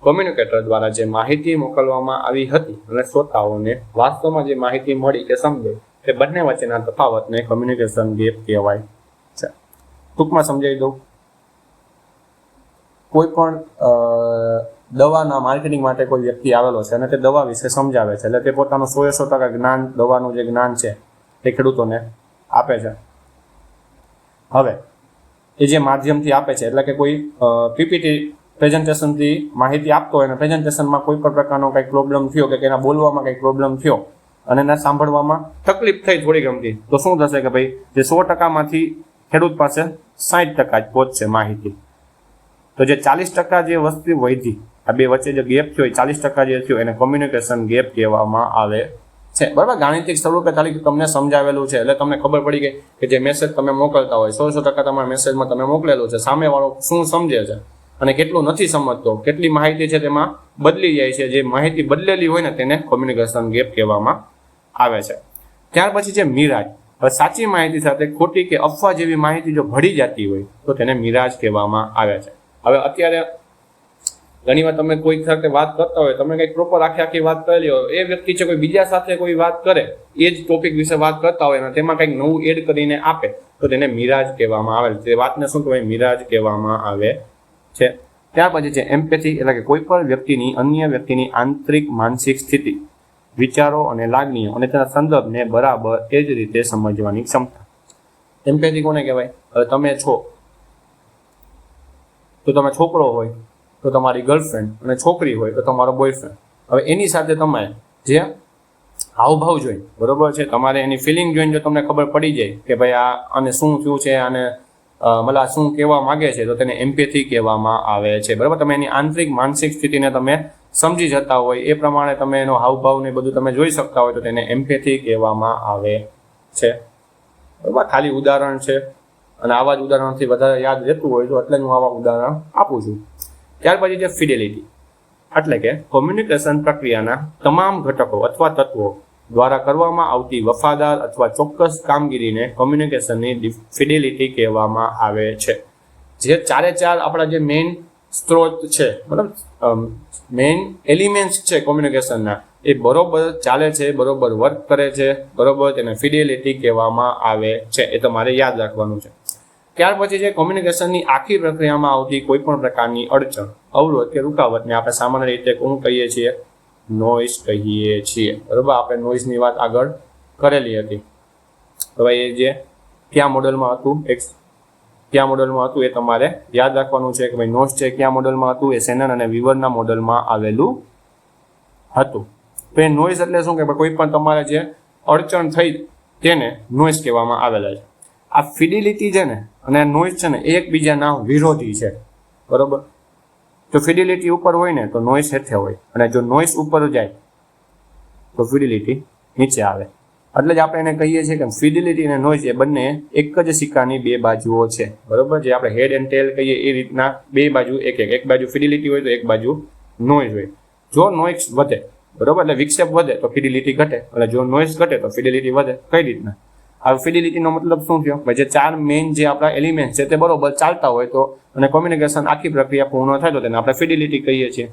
કોમ્યુનિકેટર દ્વારા જે માહિતી મોકલવામાં આવી હતી અને શ્રોતાઓને વાસ્તવમાં જે માહિતી મળી કે સમજાઈ, તે બંને વચ્ચેના તફાવતને કોમ્યુનિકેશન ગેપ કહેવાય છે. ટૂંકમાં સમજાવી દઉં. કોઈ પણ દવાના માર્કેટિંગ માટે કોઈ વ્યક્તિ આવેલો છે અને તે દવા વિશે સમજાવે છે, એટલે તે પોતાનું 100% જ્ઞાન, દવાનું જે જ્ઞાન છે તે ખેડૂતોને આપે છે. હવે એ જે માધ્યમથી આપે છે, એટલે કે કોઈ પીપીટી પ્રેઝન્ટેશનથી માહિતી આપતો હોય અને પ્રેઝન્ટેશનમાં કોઈ પણ પ્રકારનો કંઈક પ્રોબ્લેમ થયો કે એના બોલવામાં કંઈક પ્રોબ્લેમ થયો અને એના સાંભળવામાં તકલીફ થઈ થોડી ગમતી, તો શું થશે કે ભાઈ જે 100%માંથી ખેડૂત પાસે 60% જ પહોંચશે માહિતી. તો જે 40% જે વસ્તુ વધી, આ બે વચ્ચે જે ગેપ થયો, 40% જે થયો એને કોમ્યુનિકેશન ગેપ કહેવામાં આવે છે, બરાબર. ગાણિતિક સ્વરૂપે ખાલી તમને સમજાવેલું છે, એટલે તમને ખબર પડી ગઈ કે જે મેસેજ તમે મોકલતા હોય 100% તમારા મેસેજમાં તમે મોકલેલું છે, સામેવાળો શું સમજે છે અને કેટલું નથી સમજતો, કેટલી માહિતી છે તેમાં બદલી જાય છે. જે માહિતી બદલેલી હોય ને તેને કોમ્યુનિકેશન ગેપ કહેવામાં આવે છે. ત્યાર પછી છે મિરાજ. હવે સાચી માહિતી સાથે ખોટી કે અફવા જેવી માહિતી જો ભળી જતી હોય તો તેને મિરાજ કહેવામાં આવે છે. હવે અત્યારે ઘણી વાર તમે કોઈ સાથે વાત કરતા હોય, તમે કંઈક પ્રોપર આખી વાત કરેલી હોય, એ વ્યક્તિ છે કોઈ બીજા સાથે કોઈ વાત કરે, એ જ ટોપિક વિશે વાત કરતા હોય અને તેમાં કંઈક નવું એડ કરીને આપે તો તેને મિરાજ કહેવામાં આવે છે. તે વાતને શું કહેવાય? મિરાજ કહેવામાં આવે છે. ત્યાર પછી છે એમ્પેથી, એટલે કે કોઈ પણ વ્યક્તિની અન્ય વ્યક્તિની આંતરિક માનસિક સ્થિતિ, વિચારો અને લાગણીઓ અને તેના સંદર્ભને બરાબર એ જ રીતે સમજવાની ક્ષમતા. એમ્પેથી કોને કહેવાય? હવે તમે છો તો તમે છોકરો હોય તો તમારી ગર્લફ્રેન્ડ અને છોકરી હોય તો તમારો બોયફ્રેન્ડ. હવે એની સાથે તમે જે હાવભાવ જોઈ, બરોબર છે, તમારે એની ફિલિંગ જોઈને જો તમને ખબર પડી જાય કે ભાઈ આને શું થયું છે, આને મતલબ શું કહેવા માગે છે, તો તેને એમ્પેથી કહેવામાં આવે છે, બરાબર. તમે એની આંતરિક માનસિક સ્થિતિને તમે સમજી જતા હોય એ પ્રમાણે તમે એનો હાવભાવ ને બધું તમે જોઈ શકતા હોય તો તેને એમ્પેથી કહેવામાં આવે છે. બરાબર, ખાલી ઉદાહરણ છે અને આવા જ ઉદાહરણથી વધારે યાદ રહેતું હોય તો એટલે હું આવા ઉદાહરણ આપું છું. ત્યાર પછી છે ફિડેલિટી, એટલે કે કોમ્યુનિકેશન પ્રક્રિયાના તમામ ઘટકો અથવા તત્વો દ્વારા કરવામાં આવતી વફાદાર અથવા ચોક્કસ કામગીરીને કોમ્યુનિકેશનની ફિડેલિટી કહેવામાં આવે છે. જે ચારે ચાર આપણા જે મેઇન સ્ત્રોત છે, બરાબર, મેઇન એલિમેન્ટ્સ છે કોમ્યુનિકેશનના, એ બરોબર ચાલે છે, બરોબર વર્ક કરે છે, બરોબર, તેને ફિડેલિટી કહેવામાં આવે છે. એ તમારે યાદ રાખવાનું છે. ત્યાર પછી છે કોમ્યુનિકેશનની આખી પ્રક્રિયામાં આવતી કોઈ પણ પ્રકારની અડચણ, અવરોધ કે રૂકાવટને આપણે સામાન્ય રીતે શું કહીએ છીએ? નોઇઝ કહીએ છીએ. બરોબર, આપણે નોઇઝની વાત આગળ કરેલી હતી. હવે એ જે કયા મોડેલમાં હતું એ તમારે યાદ રાખવાનું છે કે ભાઈ નોઇઝ છે કયા મોડેલમાં હતું? એ શેનન અને વીવરના મોડેલમાં આવેલું હતું. તો એ નોઇઝ એટલે શું કે કોઈ પણ તમારે જે અડચણ થઈ તેને નોઇઝ કહેવામાં આવેલા છે. આ ફિડેલિટી છે ને અને નોઇઝ છે ને એ એકબીજાના વિરોધી છે. બરોબર, જો ફિડેલિટી ઉપર હોય ને તો નોઇઝ હેઠે હોય, અને જો નોઇઝ ઉપર જાય તો ફિડેલિટી નીચે આવે. એટલે જ આપણે એને કહીએ છીએ કે ફિડેલિટી અને નોઇઝ એ બંને એક જ સિક્કાની બે બાજુઓ છે. બરોબર, જે આપણે હેડ એન્ડ ટેલ કહીએ એ રીતના બે બાજુ એક બાજુ ફિડેલિટી હોય તો એક બાજુ નોઇઝ હોય. જો નોઇઝ વધે, બરોબર, એટલે વિક્ષેપ વધે તો ફિડેલિટી ઘટે, અને જો નોઇઝ ઘટે તો ફિડેલિટી વધે. કઈ રીતના? આ ફિડેલિટીનો મતલબ શું થયો? ભાઈ જે ચાર મેઇન જે આપણા એલિમેન્ટ છે તે બરોબર ચાલતા હોય તો અને કોમ્યુનિકેશન આખી પ્રક્રિયા પૂર્ણ થાય તો તેને આપણે ફિડેલિટી કહીએ છીએ.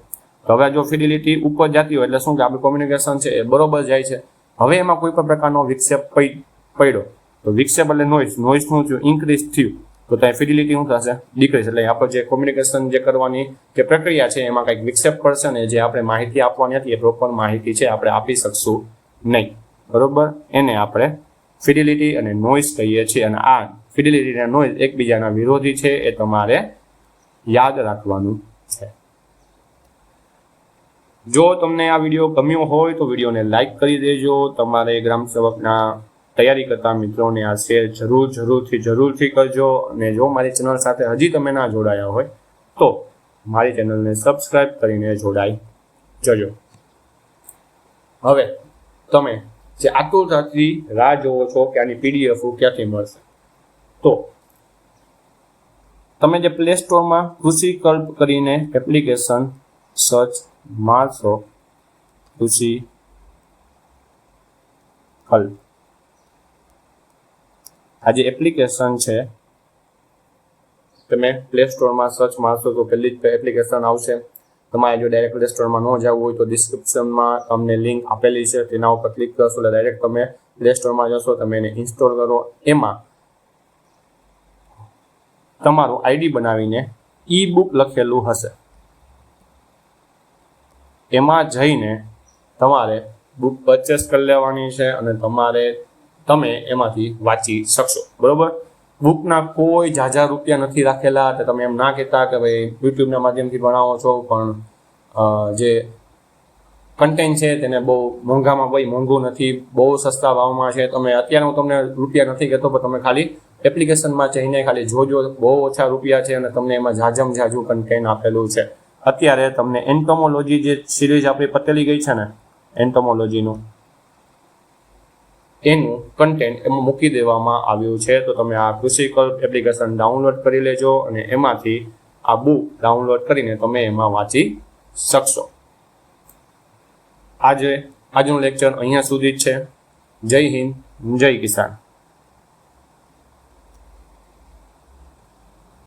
તો હવે જો ફિડેલિટી ઉપર જતી હોય એટલે શું કે આપણું કોમ્યુનિકેશન છે એ બરોબર જાય છે. હવે એમાં કોઈ પણ પ્રકારનો વિક્ષેપ પડ્યો તો વિક્ષેપ એટલે નોઇઝ શું થયું? ઇન્ક્રીઝ થયું, તો ત્યાં ફિડેલિટી શું થશે? ડિક્રીઝ. એટલે આપણે જે કોમ્યુનિકેશન જે કરવાની જે પ્રક્રિયા છે એમાં કંઈક વિક્ષેપ પડશે ને જે આપણે માહિતી આપવાની હતી એ પ્રોપર માહિતી છે આપણે આપી શકશું નહીં. બરોબર, એને આપણે ફિડેલિટી અને નોઇઝ કહીએ છીએ. અને આ ફિડેલિટી અને નોઇઝ એકબીજાના વિરોધી છે, એ તમારે યાદ રાખવાનું છે. જો તમને આ વિડીયો ગમ્યો હોય તો વિડીયોને લાઈક કરી દેજો. તમારે ગ્રામ સેવકના તૈયારી કરતા મિત્રોને આ શેર જરૂરથી કરજો. અને જો મારી ચેનલ સાથે હજી તમે ના જોડાયા હોય તો મારી ચેનલને સબસ્ક્રાઇબ કરીને જોડાઈ જજો. હવે તમે જે આતુરતાથી રાહ જોવો છો કે આની પીડીએફ ક્યાંથી મળશે, તો તમે જે પ્લે સ્ટોરમાં કૃષિકલ્પ કરીને એપ્લિકેશન સર્ચ મારશો, કૃષિકલ્પ, આ જે એપ્લિકેશન છે તમે પ્લે સ્ટોરમાં સર્ચ મારશો તો પહેલી જ એપ્લિકેશન આવશે. તમારે જો ડાયરેક્ટ પ્લે સ્ટોરમાં ન જવું હોય તો ડિસ્ક્રિપ્શનમાં તમને લિંક આપેલી છે, તેના ઉપર ક્લિક કરશો એટલે ડાયરેક્ટ તમે પ્લે સ્ટોરમાં જશો, તમે એને ઇન્સ્ટોલ કરો. એમાં તમારું આઈડી બનાવીને ઈ બુક લખેલું હશે, એમાં જઈને તમારે બુક પરચેસ કરી લેવાની છે અને તમે એમાંથી વાંચી શકશો. બરોબર, બુકના કોઈ ઝાઝા રૂપિયા નથી રાખેલા. તો તમે એમ ના કહેતા કે ભાઈ યુટ્યુબના માધ્યમથી ભણાવો છો પણ જે કન્ટેન્ટ છે તેને બહુ મોંઘું નથી, બહુ સસ્તા ભાવમાં છે. તમે અત્યારે હું તમને રૂપિયા નથી કહેતો પણ તમે ખાલી એપ્લિકેશનમાં જઈને ખાલી જોજો, બહુ ઓછા રૂપિયા છે અને તમને એમાં ઝાઝું કન્ટેન્ટ આપેલું છે. અત્યારે તમને એન્ટોમોલોજી જે સિરીઝ આપણી પતેલી ગઈ છે ને એન્ટોમોલોજીનું, એનું કન્ટેન્ટ એમાં મૂકી દેવામાં આવ્યું છે. તો તમે આ કૃષિકલ્પ એપ્લિકેશન ડાઉનલોડ કરી લેજો અને એમાંથી આ બુક ડાઉનલોડ કરીને તમે એમાં વાંચી શકશો. આજનું લેક્ચર અહીંયા સુધી જ છે. જય હિન્દ, જય કિસાન.